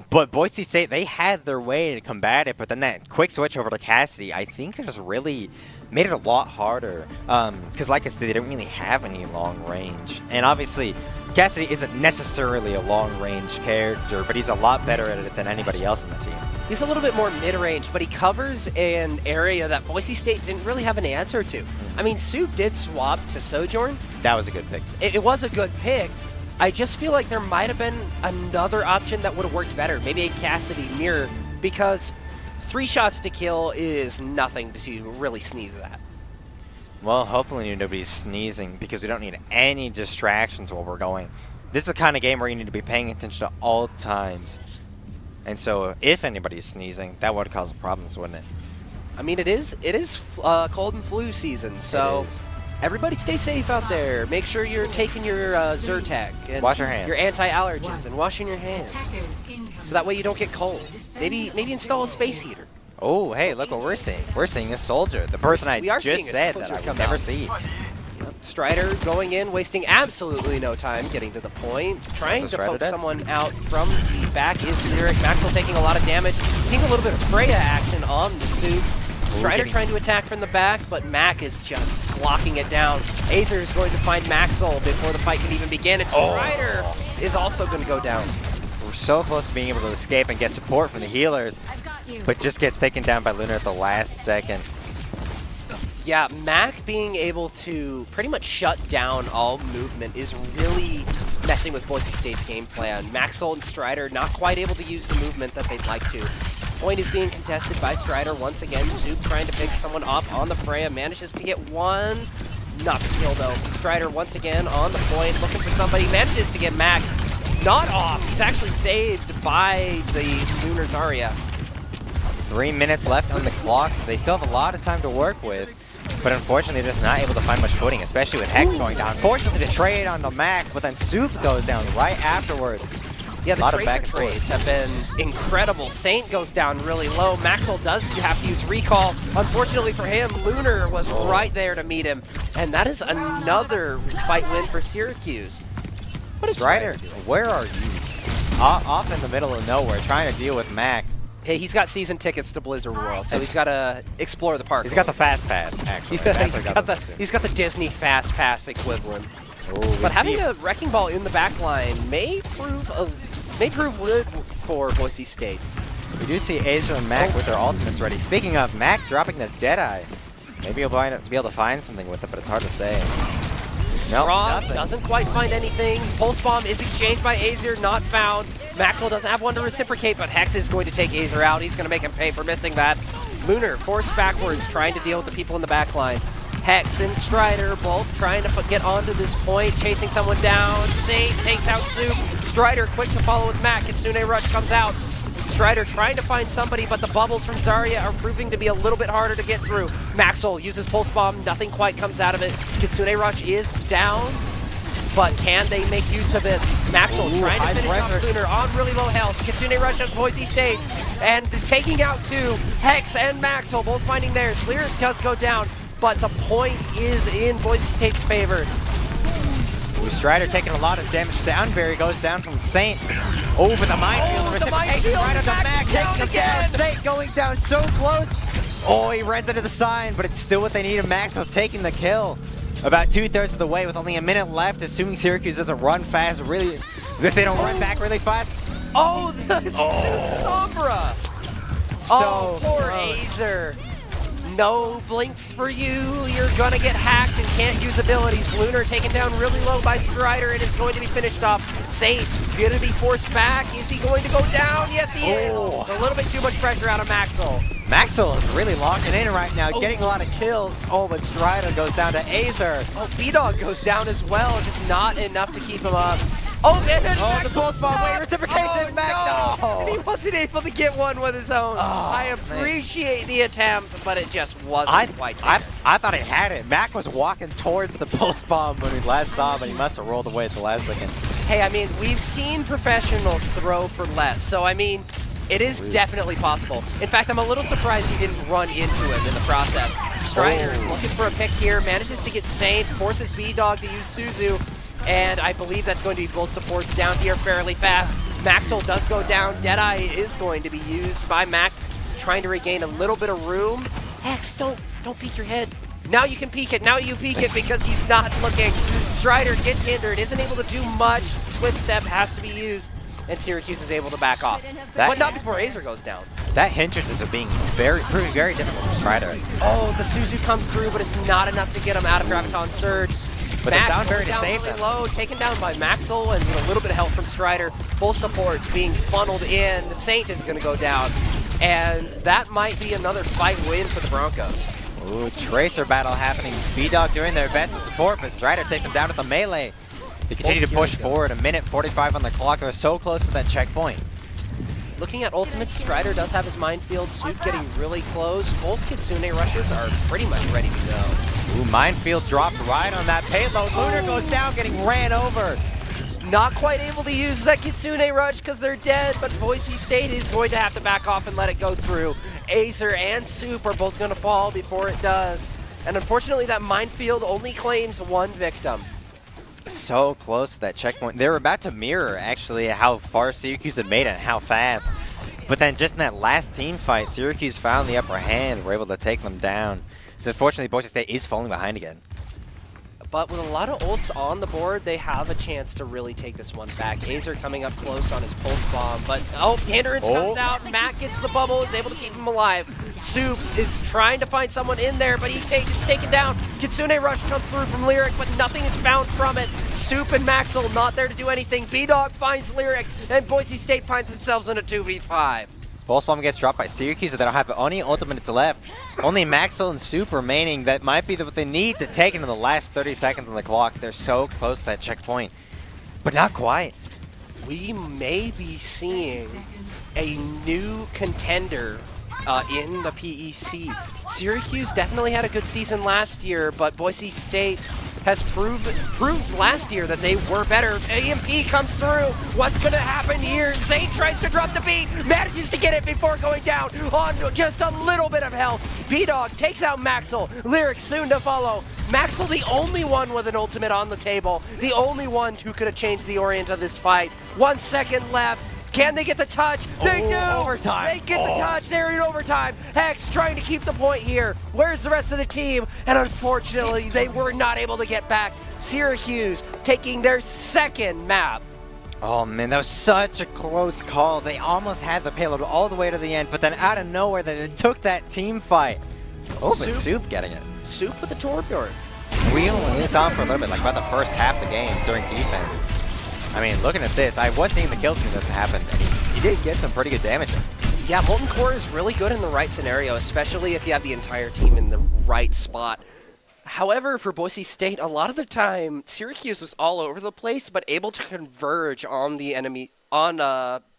but Boise State, they had their way to combat it, but then that quick switch over to Cassidy, I think it just really made it a lot harder, because like I said, they didn't really have any long range, and obviously Cassidy isn't necessarily a long-range character, but he's a lot better at it than anybody else in the team. He's a little bit more mid-range, but he covers an area that Boise State didn't really have an answer to. I mean, Soup did swap to Sojourn. That was a good pick. It was a good pick. I just feel like there might have been another option that would have worked better. Maybe a Cassidy mirror, because 3 shots to kill is nothing to really sneeze at. Well, hopefully nobody's sneezing because we don't need any distractions while we're going. This is the kind of game where you need to be paying attention to all times. And so if anybody's sneezing, that would cause problems, wouldn't it? I mean, it is cold and flu season, so everybody stay safe out there. Make sure you're taking your Zyrtec and wash your hands. Your anti-allergens and washing your hands, so that way you don't get cold. Maybe install a space heater. Oh, hey, look what we're seeing. We're seeing a soldier. The person I just said that I would never see. Strider going in, wasting absolutely no time getting to the point. Trying to poke someone out from the back is Lyric. Maxwell taking a lot of damage. Seeing a little bit of Freya action on the Soup. Strider trying to attack from the back, but Mac is just blocking it down. Azer is going to find Maxwell before the fight can even begin, and Strider is also going to go down. We're so close to being able to escape and get support from the healers, but just gets taken down by Lunar at the last second. Yeah, Mac being able to pretty much shut down all movement is really messing with Boise State's game plan. Maxwell and Strider not quite able to use the movement that they'd like to. Point is being contested by Strider once again. Soup trying to pick someone off on the Freya, manages to get one. Not the kill though. Strider once again on the point, looking for somebody, manages to get Mac not off. He's actually saved by the Lunar Zarya. 3 minutes left on the clock. They still have a lot of time to work with, but unfortunately they're just not able to find much footing, especially with Hex going down. Fortunately the trade on the Mac, but then Soup goes down right afterwards. Yeah, the Tracer trades have been incredible. Saint goes down really low. Maxwell does have to use recall. Unfortunately for him, Lunar was right there to meet him, and that is another fight win for Syracuse. What is Strider, where are you? Off in the middle of nowhere, trying to deal with Mac. Hey, he's got season tickets to Blizzard World, so he's got to explore the park. He's got the Fast Pass, actually. He's got the Disney Fast Pass equivalent. But having a Wrecking Ball in the back line may prove good for Boise State. We do see Azer and Mac with their ultimates ready. Speaking of, Mac dropping the Deadeye. Maybe he'll be able to find something with it, but it's hard to say. No, Ross doesn't quite find anything. Pulse Bomb is exchanged by Azer, not found. Maxwell doesn't have one to reciprocate, but Hex is going to take Azer out. He's going to make him pay for missing that. Lunar forced backwards, trying to deal with the people in the back line. Hex and Strider both trying to get onto this point, chasing someone down. Saint takes out Soup. Strider quick to follow with Mac. Kitsune Rush comes out. Strider trying to find somebody, but the bubbles from Zarya are proving to be a little bit harder to get through. Maxwell uses Pulse Bomb, nothing quite comes out of it. Kitsune Rush is down. but can they make use of it? Maxwell Ooh, trying to high finish off pressure. Lunar on really low health. Kitsune Rush of Boise State, and taking out two. Hex and Maxwell both finding theirs. Lyric does go down, but the point is in Boise State's favor. Strider taking a lot of damage. Soundberry goes down from Saint over the minefield. Oh, the Reciprocation minefield, right on the Max Mac. is Takes down him again. down. Saint going down so close. Oh, he runs into the sign, but it's still what they need. Maxwell taking the kill. About 2/3 of the way with only a minute left, assuming Syracuse doesn't run fast. Really, if they don't run back really fast. Oh, the Sombra! So poor close. Azer. No blinks for you. You're gonna get hacked and can't use abilities. Lunar taken down really low by Strider and is going to be finished off. Saint gonna be forced back. Is he going to go down? Yes, he is. A little bit too much pressure out of Maxwell. Maxwell is really locking in right now, getting a lot of kills. Oh, but Strider goes down to Azer. Oh, B-Dog goes down as well, just not enough to keep him up. Oh, man, the pulse bomb, wait, reciprocation, no. He wasn't able to get one with his own. I appreciate the attempt, but it just wasn't quite there. I thought he had it. Mac was walking towards the pulse bomb when we last saw him, but he must have rolled away at the last second. Hey, I mean, we've seen professionals throw for less, so I mean, it is definitely possible. In fact, I'm a little surprised he didn't run into him in the process. Strider looking for a pick here, manages to get Saint, forces B-Dog to use Suzu, and I believe that's going to be both supports down here fairly fast. Maxwell does go down. Deadeye is going to be used by Mac, trying to regain a little bit of room. Hex, don't peek your head. Now you can peek it. Now you peek it because he's not looking. Strider gets hindered, isn't able to do much. Swift step has to be used, and Syracuse is able to back off. But not before Azer goes down. That hindrance is proving very difficult for Strider. Oh, the Suzu comes through, but it's not enough to get him out of Graviton Surge. But Max down very down safe really them. low, taken down by Maxwell, and a little bit of help from Strider. Full supports being funneled in. Saint is going to go down, and that might be another fight win for the Broncos. Ooh, Tracer battle happening. B-Dog doing their best to support, but Strider takes him down with the melee. They continue to push forward. A minute 45 on the clock. They're so close to that checkpoint. Looking at ultimates, Strider does have his minefield. Soup getting really close. Both Kitsune rushes are pretty much ready to go. Ooh, minefield dropped right on that payload. Lunar goes down, getting ran over. Not quite able to use that Kitsune rush because they're dead, but Boise State is going to have to back off and let it go through. Azer and Soup are both going to fall before it does. And unfortunately, that minefield only claims one victim. So close to that checkpoint. They were about to mirror, actually, how far Syracuse had made it and how fast. But then just in that last team fight, Syracuse found the upper hand, were able to take them down. So unfortunately, Boise State is falling behind again. But with a lot of ults on the board, they have a chance to really take this one back. Azer coming up close on his pulse bomb, but hindrance comes out. Matt gets the bubble, is able to keep him alive. Soup is trying to find someone in there, but it's taken down. Kitsune Rush comes through from Lyric, but nothing is found from it. Soup and Maxwell not there to do anything. B-Dog finds Lyric, and Boise State finds themselves in a 2v5. Pulse bomb gets dropped by Syracuse, so they don't have any ultimates left. Only Maxwell and Soup remaining. That might be what they need to take into the last 30 seconds on the clock. They're so close to that checkpoint, but not quite. We may be seeing a new contender in the PEC. Syracuse definitely had a good season last year, but Boise State has proved last year that they were better. AMP comes through. What's going to happen here? Saint tries to drop the beat, manages to get it before going down on just a little bit of health. B-Dog takes out Maxwell. Lyric soon to follow. Maxwell the only one with an ultimate on the table. The only one who could have changed the orient of this fight. 1 second left. Can they get the touch? They do! Overtime. They get the touch. They're in overtime. Hex trying to keep the point here. Where's the rest of the team? And unfortunately, they were not able to get back. Syracuse taking their second map. Oh man, that was such a close call. They almost had the payload all the way to the end, but then out of nowhere, they took that team fight. Oh, but Soup getting it. Soup with the Torbjorn. We only saw him for a little bit, like about the first half of the game during defense. I mean, looking at this, I was seeing the kill stream that happened, and he did get some pretty good damage. Yeah, Molten Core is really good in the right scenario, especially if you have the entire team in the right spot. However, for Boise State, a lot of the time, Syracuse was all over the place, but able to converge on the enemy, on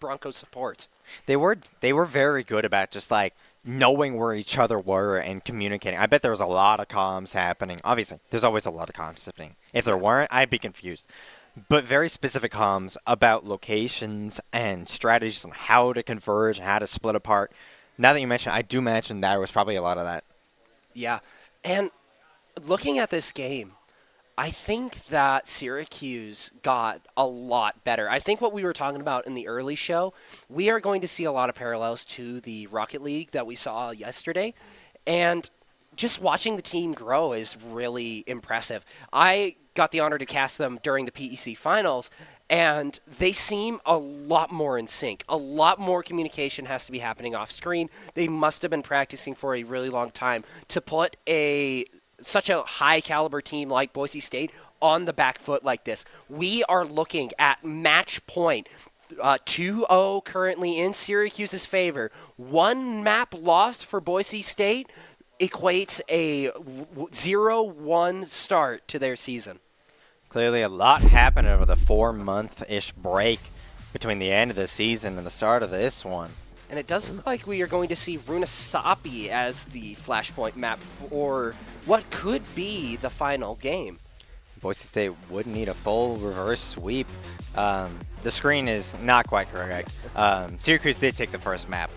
Bronco support. They were very good about just like knowing where each other were and communicating. I bet there was a lot of comms happening. Obviously, there's always a lot of comms happening. If there weren't, I'd be confused. But very specific comms about locations and strategies on how to converge and how to split apart. Now that you mention it, I do imagine there was probably a lot of that. Yeah. And looking at this game, I think that Syracuse got a lot better. I think what we were talking about in the early show, we are going to see a lot of parallels to the Rocket League that we saw yesterday. And just watching the team grow is really impressive. I got the honor to cast them during the PEC finals, and they seem a lot more in sync. A lot more communication has to be happening off screen. They must have been practicing for a really long time to put such a high caliber team like Boise State on the back foot like this. We are looking at match point 2-0 currently in Syracuse's favor. One map lost for Boise State equates a 0-1 start to their season. Clearly a lot happened over the 4-month-ish break between the end of the season and the start of this one. And it does look like we are going to see Runasapi as the flashpoint map for what could be the final game. Boise State would need a full reverse sweep. The screen is not quite correct. Syracuse did take the first map.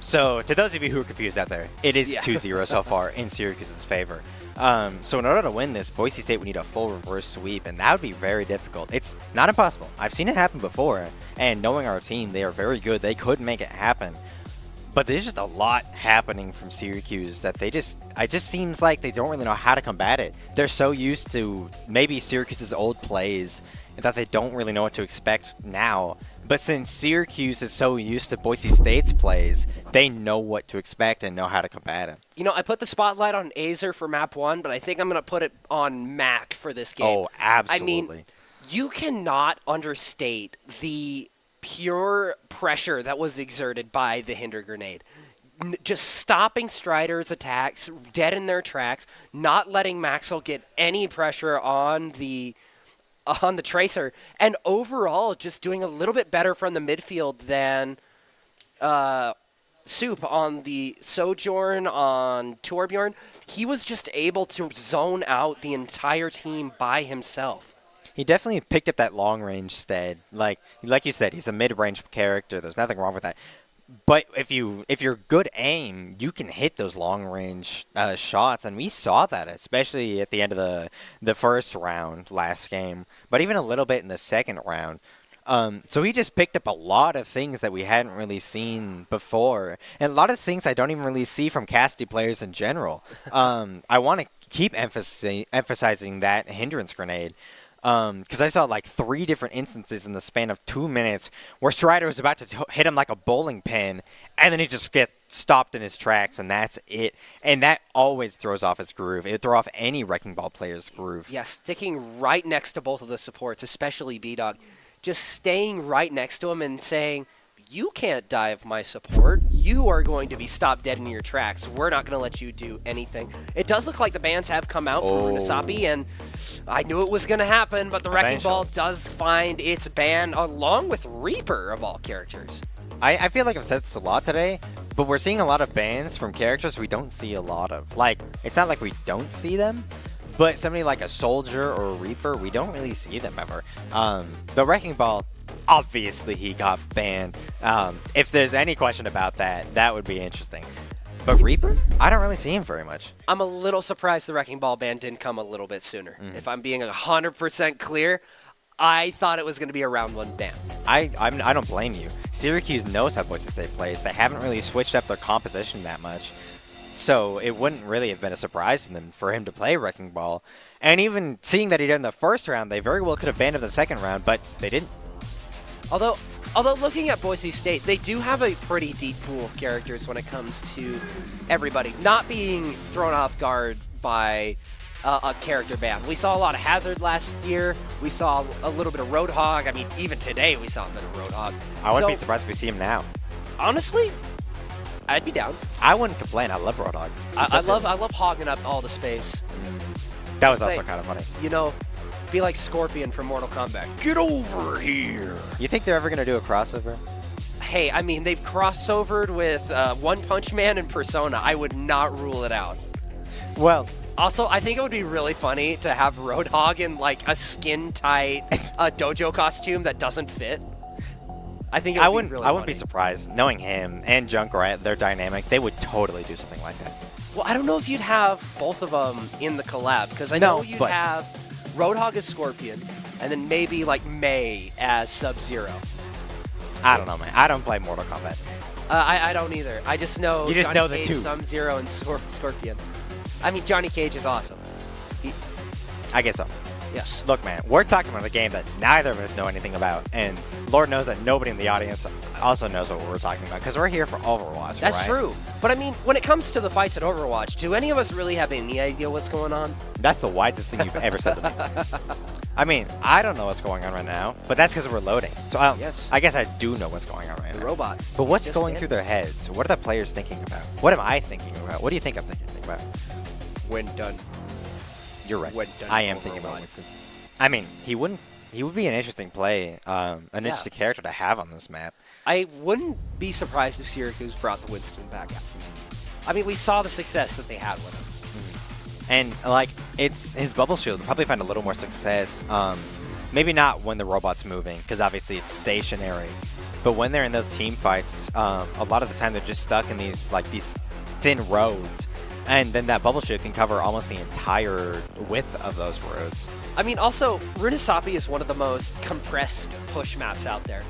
So to those of you who are confused out there, it is 2-0 so far in Syracuse's favor. So in order to win this, Boise State would need a full reverse sweep, and that would be very difficult. It's not impossible. I've seen it happen before, and knowing our team, they are very good. They could make it happen. But there's just a lot happening from Syracuse that it just seems like they don't really know how to combat it. They're so used to maybe Syracuse's old plays that they don't really know what to expect now. But since Syracuse is so used to Boise State's plays, they know what to expect and know how to combat it. You know, I put the spotlight on Azer for map 1, but I think I'm going to put it on Mac for this game. Oh, absolutely. I mean, you cannot understate the pure pressure that was exerted by the Hinder Grenade. Just stopping Strider's attacks dead in their tracks, not letting Maxwell get any pressure on the Tracer, and overall just doing a little bit better from the midfield than Soup on the Sojourn, on Torbjorn. He was just able to zone out the entire team by himself. He definitely picked up that long-range stead. Like you said, he's a mid-range character. There's nothing wrong with that. But if you're good aim, you can hit those long-range shots, and we saw that, especially at the end of the first round last game, but even a little bit in the second round. So he just picked up a lot of things that we hadn't really seen before, and a lot of things I don't even really see from Cassidy players in general. I want to keep emphasizing that hindrance grenade. Because I saw like 3 different instances in the span of 2 minutes where Strider was about to hit him like a bowling pin, and then he just gets stopped in his tracks, and that's it. And that always throws off his groove. It would throw off any Wrecking Ball player's groove. Yeah, sticking right next to both of the supports, especially B-Dog. Just staying right next to him and saying, you can't dive my support. You are going to be stopped dead in your tracks. We're not going to let you do anything. It does look like the bans have come out for Runasapi, and I knew it was going to happen, but the Wrecking Ball does find its ban along with Reaper of all characters. I feel like I've said this a lot today, but we're seeing a lot of bans from characters we don't see a lot of. Like, it's not like we don't see them, but somebody like a Soldier or a Reaper, we don't really see them ever. The Wrecking Ball, obviously he got banned. If there's any question about that, that would be interesting. But Reaper? I don't really see him very much. I'm a little surprised the Wrecking Ball ban didn't come a little bit sooner. If I'm being 100% clear, I thought it was going to be a round 1 ban. I don't blame you. Syracuse knows how Boise State plays. They haven't really switched up their composition that much. So it wouldn't really have been a surprise to them for him to play Wrecking Ball. And even seeing that he did in the first round, they very well could have banned him in the second round, but they didn't. Although looking at Boise State, they do have a pretty deep pool of characters when it comes to everybody not being thrown off guard by a character ban. We saw a lot of Hazard last year. We saw a little bit of Roadhog. I mean, even today we saw a bit of Roadhog. I wouldn't be surprised if we see him now. Honestly, I'd be down. I wouldn't complain. I love Roadhog. I love hogging up all the space. That was also kind of funny. You know, be like Scorpion from Mortal Kombat. Get over here. You think they're ever going to do a crossover? Hey, I mean, they've crossovered with One Punch Man and Persona. I would not rule it out. Well, also, I think it would be really funny to have Roadhog in like a skin-tight dojo costume that doesn't fit. I think it would be really I wouldn't funny. be surprised. Knowing him and Junkrat, they're dynamic. They would totally do something like that. Well, I don't know if you'd have both of them in the collab, because I know you'd but have Roadhog as Scorpion, and then maybe like May as Sub-Zero. I don't know, man. I don't play Mortal Kombat. I don't either. I just know You just Johnny know the Cage, two. Sub-Zero, and Scorpion. I mean, Johnny Cage is awesome. I guess so. Yes. Look, man, we're talking about a game that neither of us know anything about, and Lord knows that nobody in the audience also knows what we're talking about, because we're here for Overwatch, That's right? true. But I mean, when it comes to the fights at Overwatch, do any of us really have any idea what's going on? That's the wisest thing you've ever said to me. I mean, I don't know what's going on right now, but that's because we're loading. So Yes. I guess I do know what's going on right The now. robot. But what's Just going standing. through their heads? What are the players thinking about? What am I thinking about? What do you think I'm thinking about? When done. You're right. When done I am thinking about Overwatch. Winston. I mean, he would be an interesting play, an interesting character to have on this map. I wouldn't be surprised if Syracuse brought the Winston back out. I mean, we saw the success that they had with him. And like, it's his bubble shield. Probably find a little more success. Maybe not when the robot's moving, because obviously it's stationary. But when they're in those team fights, a lot of the time they're just stuck in these thin roads, and then that bubble shield can cover almost the entire width of those roads. I mean, also, Runasapi is one of the most compressed push maps out there.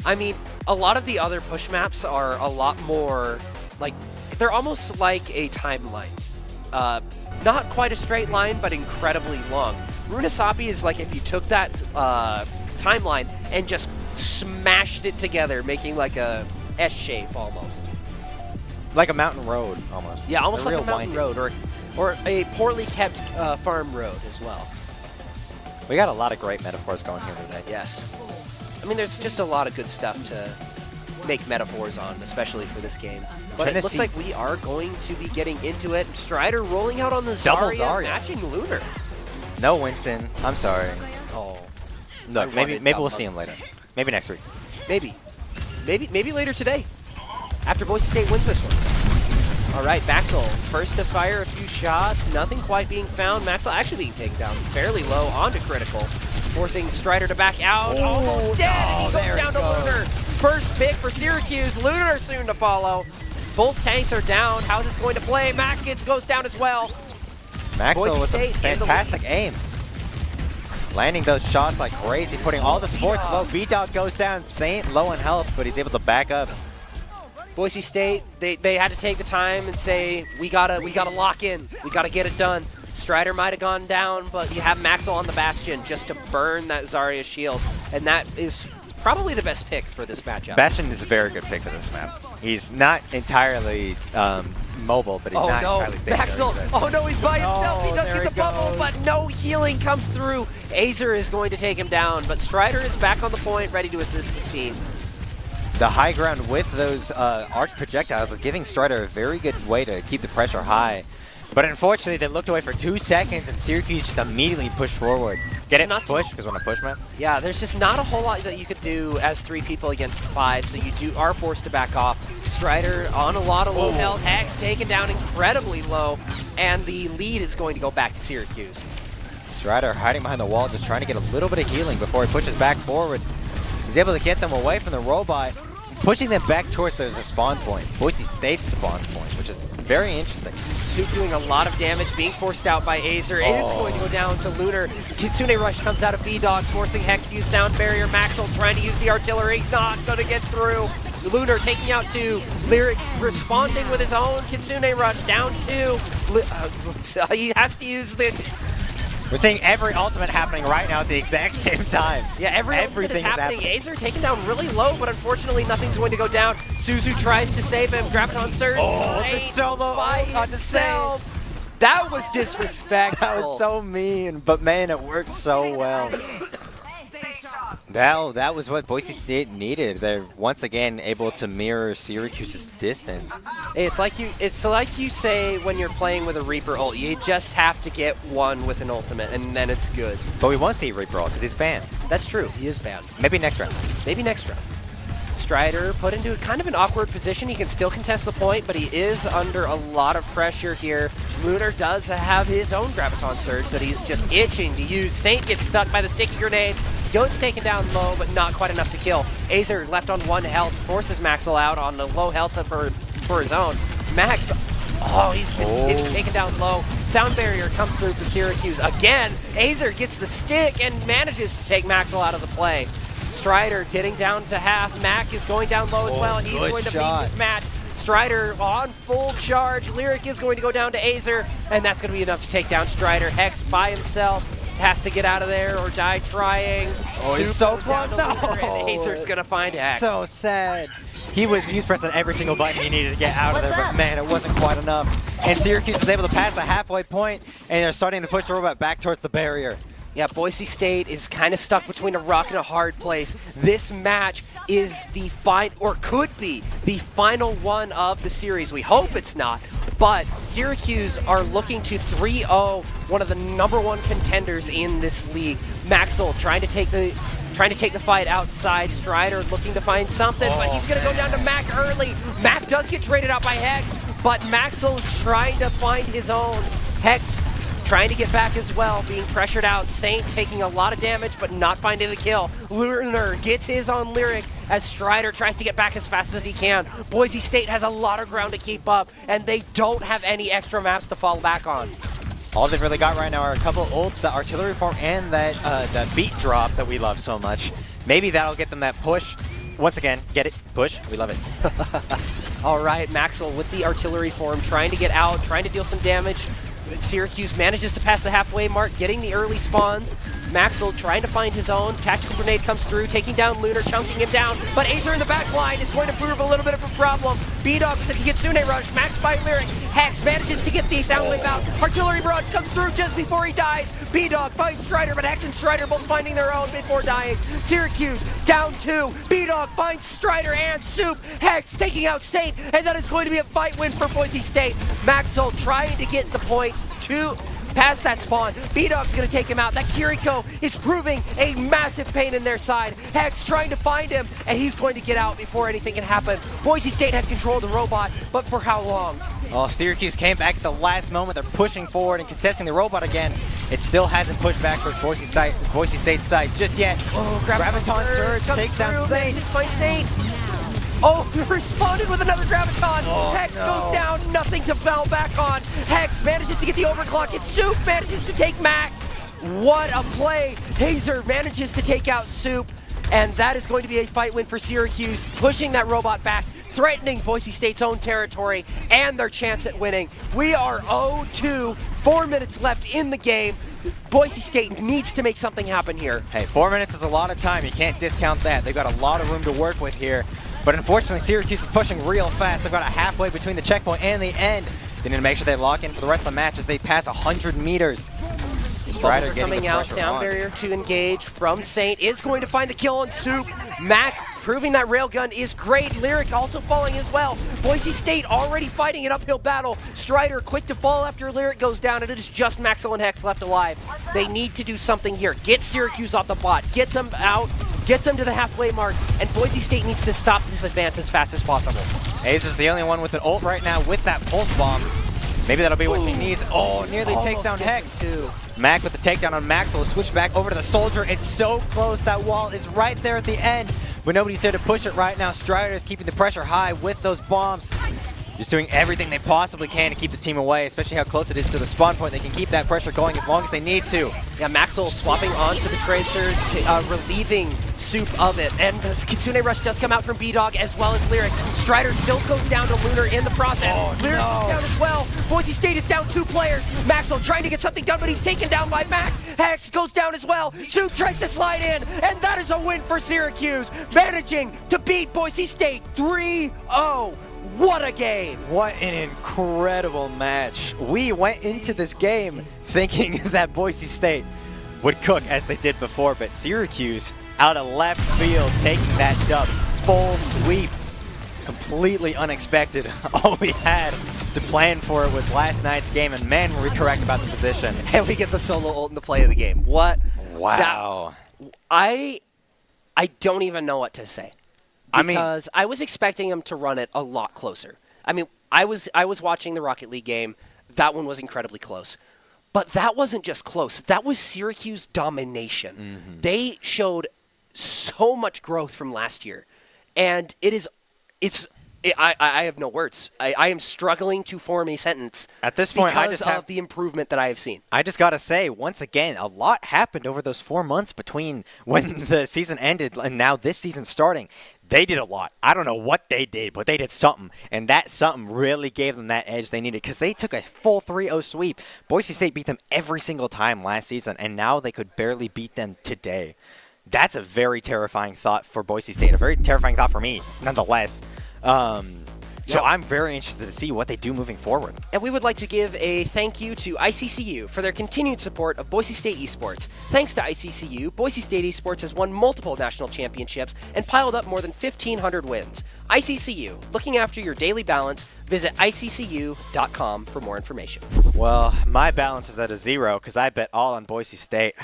I mean, a lot of the other push maps are a lot more, like, they're almost like a timeline. Not quite a straight line, but incredibly long. Runasapi is like if you took that timeline and just smashed it together, making like a S shape almost. Like a mountain road, almost. Yeah, almost They're like a real mountain windy. road, or a poorly kept farm road as well. We got a lot of great metaphors going here today. Yes. I mean, there's just a lot of good stuff to make metaphors on, especially for this game. But it looks like we are going to be getting into it. Strider rolling out on the Double Zarya, Zarya. matching Lunar. No, Winston. I'm sorry. Oh. Look, maybe we'll see him later. Maybe next week. Maybe later today, after Boise State wins this one. All right, Maxwell, first to fire a few shots, nothing quite being found. Maxwell actually being taken down fairly low onto critical, forcing Strider to back out. Almost dead, and he goes down to Lunar. First pick for Syracuse, Lunar soon to follow. Both tanks are down. How is this going to play? Mackins goes down as well. Maxwell Boise with some State in the fantastic aim. Landing those shots like crazy, putting all the supports low. B-Dog goes down, Saint low in health, but he's able to back up. Boise State, they had to take the time and say, we gotta lock in. We gotta get it done. Strider might have gone down, but you have Maxwell on the Bastion just to burn that Zarya shield. And that is probably the best pick for this matchup. Bastion is a very good pick for this map. He's not entirely mobile, but he's not entirely stationary. Maxwell, oh no, he's by himself. He does there get the he bubble, goes. but no healing comes through. Azer is going to take him down, but Strider is back on the point, ready to assist the team. The high ground with those arc projectiles is giving Strider a very good way to keep the pressure high. But unfortunately, they looked away for 2 seconds, and Syracuse just immediately pushed forward. Get it? Not Push, because we're on a push map. Yeah, there's just not a whole lot that you could do as 3 people against 5, so you are forced to back off. Strider on a lot of low health, Hex taken down incredibly low, and the lead is going to go back to Syracuse. Strider hiding behind the wall, just trying to get a little bit of healing before he pushes back forward. He's able to get them away from the robot, pushing them back towards their spawn point, Boise State's spawn point, which is very interesting. Soup doing a lot of damage, being forced out by Azer. It is going to go down to Lunar. Kitsune Rush comes out of B-Dog, forcing Hex to use Sound Barrier. Maxwell trying to use the artillery, not going to get through. Lunar taking out 2. Lyric responding with his own Kitsune Rush, down 2. He has to use the... We're seeing every ultimate happening right now at the exact same time. Yeah, everything is happening. Azer taken down really low, but unfortunately nothing's going to go down. Suzu tries to save him, grabs on Surge. Oh, the solo by on the himself. That was disrespectful. That was so mean, but man, it worked so well. That was what Boise State needed. They're once again able to mirror Syracuse's distance. It's like you say when you're playing with a Reaper ult. You just have to get one with an ultimate, and then it's good. But we won't see Reaper ult because he's banned. That's true. He is banned. Maybe next round. Maybe next round. Strider put into kind of an awkward position. He can still contest the point, but he is under a lot of pressure here. Lunar does have his own Graviton Surge that he's just itching to use. Saint gets stuck by the sticky grenade. Goat's taken down low, but not quite enough to kill. Azer left on 1 health, forces Maxwell out on the low health for his own. Max, he's been taken down low. Sound barrier comes through for Syracuse. Again, Azer gets the stick and manages to take Maxwell out of the play. Strider getting down to half. Mac is going down low as well. He's going to beat this match. Strider on full charge. Lyric is going to go down to Azer, and that's going to be enough to take down Strider. Hex by himself has to get out of there or die trying. He's so close. And Azer's going to find Hex. So sad. He was pressing every single button he needed to get out of there, but man, it wasn't quite enough. And Syracuse is able to pass the halfway point, and they're starting to push the robot back towards the barrier. Yeah, Boise State is kind of stuck between a rock and a hard place. This match is could be the final one of the series. We hope it's not, but Syracuse are looking to 3-0 one of the #1 contenders in this league. Maxwell trying to take the fight outside. Strider looking to find something, but he's going to go down to Mac early. Mac does get traded out by Hex, but Maxwell's trying to find his own. Hex trying to get back as well, being pressured out. Saint taking a lot of damage, but not finding the kill. Lunar gets his on Lyric as Strider tries to get back as fast as he can. Boise State has a lot of ground to keep up, and they don't have any extra maps to fall back on. All they've really got right now are a couple ults, the artillery form, and that beat drop that we love so much. Maybe that'll get them that push. Once again, get it, push, we love it. All right, Maxwell with the artillery form, trying to get out, trying to deal some damage. Syracuse manages to pass the halfway mark, getting the early spawns. Maxwell trying to find his own. Tactical grenade comes through, taking down Lunar, chunking him down. But Azer in the back line is going to prove a little bit of a problem. B-Dog with the Kitsune Rush, Max by Lyric. Hex manages to get the Soundwave out. Artillery barrage comes through just before he dies. B-Dog finds Strider, but Hex and Strider both finding their own before dying. Syracuse down 2. B-Dog finds Strider and Soup. Hex taking out Saint, and that is going to be a fight win for Boise State. Maxwell trying to get the point past that spawn. B-Dog's gonna take him out. That Kiriko is proving a massive pain in their side. Hex trying to find him, and he's going to get out before anything can happen. Boise State has control of the robot, but for how long? Oh, Syracuse came back at the last moment. They're pushing forward and contesting the robot again. It still hasn't pushed back towards Boise State's side just yet. Oh, Graviton Surge takes down Saint. Find Saint. Oh, he responded with another Graviton. Hex goes down, nothing to fall back on. Hex manages to get the overclock, and Soup manages to take Mac. What a play. Hazer manages to take out Soup, and that is going to be a fight win for Syracuse, pushing that robot back, threatening Boise State's own territory and their chance at winning. We are 0-2, 4 minutes left in the game. Boise State needs to make something happen here. Hey, 4 minutes is a lot of time. You can't discount that. They've got a lot of room to work with here. But unfortunately, Syracuse is pushing real fast. They've got a halfway between the checkpoint and the end. They need to make sure they lock in for the rest of the match as they pass 100 meters. Strider coming out, sound barrier to engage from Saint is going to find the kill on Soup. Mac proving that railgun is great. Lyric also falling as well. Boise State already fighting an uphill battle. Strider quick to fall after Lyric goes down, and it is just Maxwell and Hex left alive. They need to do something here. Get Syracuse off the bot. Get them out. Get them to the halfway mark, and Boise State needs to stop this advance as fast as possible. Azer's the only one with an ult right now with that pulse bomb. Maybe that'll be what she needs. Oh, nearly takes down Hex. Too. Mac with the takedown on Maxwell. Switch back over to the Soldier. It's so close. That wall is right there at the end, but nobody's there to push it right now. Strider is keeping the pressure high with those bombs. Just doing everything they possibly can to keep the team away, especially how close it is to the spawn point. They can keep that pressure going as long as they need to. Yeah, Maxwell swapping onto the Tracer, relieving Soup of it. And the Kitsune Rush does come out from B-Dog as well as Lyric. Strider still goes down to Lunar in the process. Lyric is down as well. Boise State is down 2 players. Maxwell trying to get something done, but he's taken down by Mac. Hex goes down as well. Soup tries to slide in, and that is a win for Syracuse, managing to beat Boise State 3-0. What a game! What an incredible match. We went into this game thinking that Boise State would cook as they did before, but Syracuse out of left field taking that dub. Full sweep. Completely unexpected. All we had to plan for it was last night's game, and man, were we correct about the position. And we get the solo ult in the play of the game. What? Wow. I don't even know what to say. because I was expecting them to run it a lot closer. I mean, I was watching the Rocket League game. That one was incredibly close. But that wasn't just close. That was Syracuse domination. Mm-hmm. They showed so much growth from last year. And I have no words. I am struggling to form a sentence at this point because of the improvement that I have seen. I just got to say, once again, a lot happened over those 4 months between when the season ended and now this season starting. They did a lot. I don't know what they did, but they did something. And that something really gave them that edge they needed because they took a full 3-0 sweep. Boise State beat them every single time last season, and now they could barely beat them today. That's a very terrifying thought for Boise State, a very terrifying thought for me, nonetheless. So I'm very interested to see what they do moving forward. And we would like to give a thank you to ICCU for their continued support of Boise State esports. Thanks to ICCU, Boise State esports has won multiple national championships and piled up more than 1,500 wins. ICCU, looking after your daily balance. Visit iccu.com for more information. Well, my balance is at a 0 because I bet all on Boise State.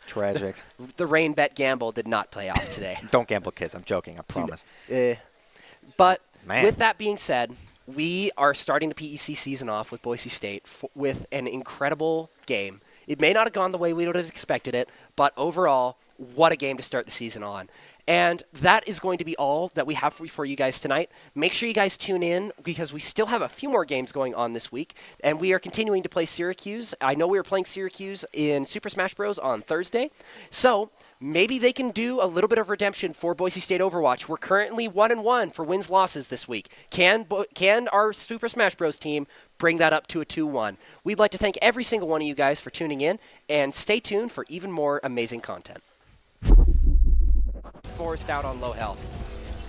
Tragic. The rain bet gamble did not play off today. Don't gamble, kids. I'm joking. I promise. But Man. With that being said, we are starting the PEC season off with Boise State with an incredible game. It may not have gone the way we would have expected it, but overall, what a game to start the season on. And that is going to be all that we have for you guys tonight. Make sure you guys tune in because we still have a few more games going on this week, and we are continuing to play Syracuse. I know we were playing Syracuse in Super Smash Bros. On Thursday, so maybe they can do a little bit of redemption for Boise State Overwatch. We're currently 1-1 for wins-losses this week. Can our Super Smash Bros. Team bring that up to a 2-1? We'd like to thank every single one of you guys for tuning in, and stay tuned for even more amazing content. Forced out on low health.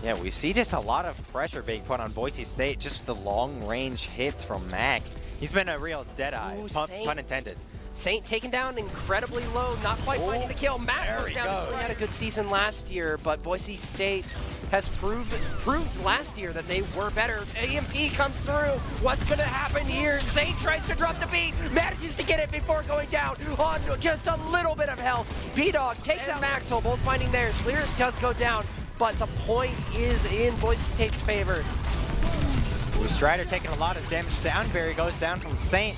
Yeah, we see just a lot of pressure being put on Boise State just with the long-range hits from Mac. He's been a real deadeye, pun intended. Saint taken down incredibly low, not quite finding the kill. Matt goes down. He had a good season last year, but Boise State has proved last year that they were better. AMP comes through. What's going to happen here? Saint tries to drop the beat, manages to get it before going down on just a little bit of health. B-Dog takes out Maxwell, both finding theirs. Lyric does go down, but the point is in Boise State's favor. Strider taking a lot of damage. Soundberry goes down from Saint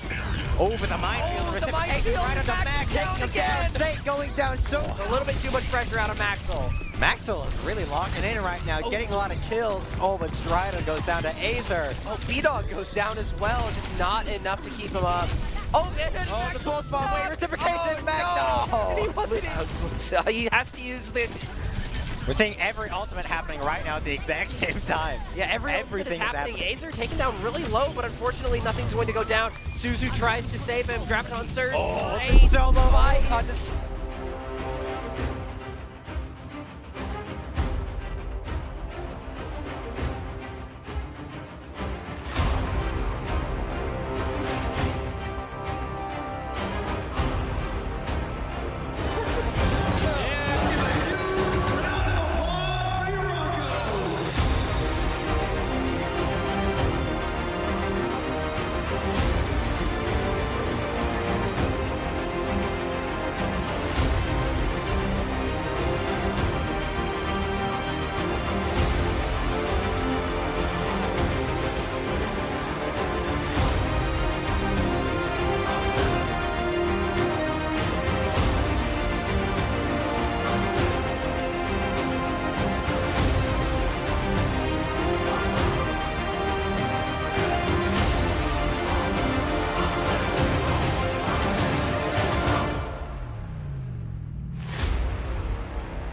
over the minefield. The minefield right on the Max. Down again. Saint going down so a little bit too much pressure out of Maxwell. Maxwell is really locking in right now, getting a lot of kills. Oh, but Strider goes down to Azer. Oh, B-Dog goes down as well, just not enough to keep him up. Oh, man, the pulse bomb. Wait, reciprocation. Max. No. He wasn't in. He has to use the... We're seeing every ultimate happening right now at the exact same time. Yeah, everything is happening. Azer taken down really low, but unfortunately nothing's going to go down. Suzu tries to save him, grab it on Surge. Oh, the solo fight.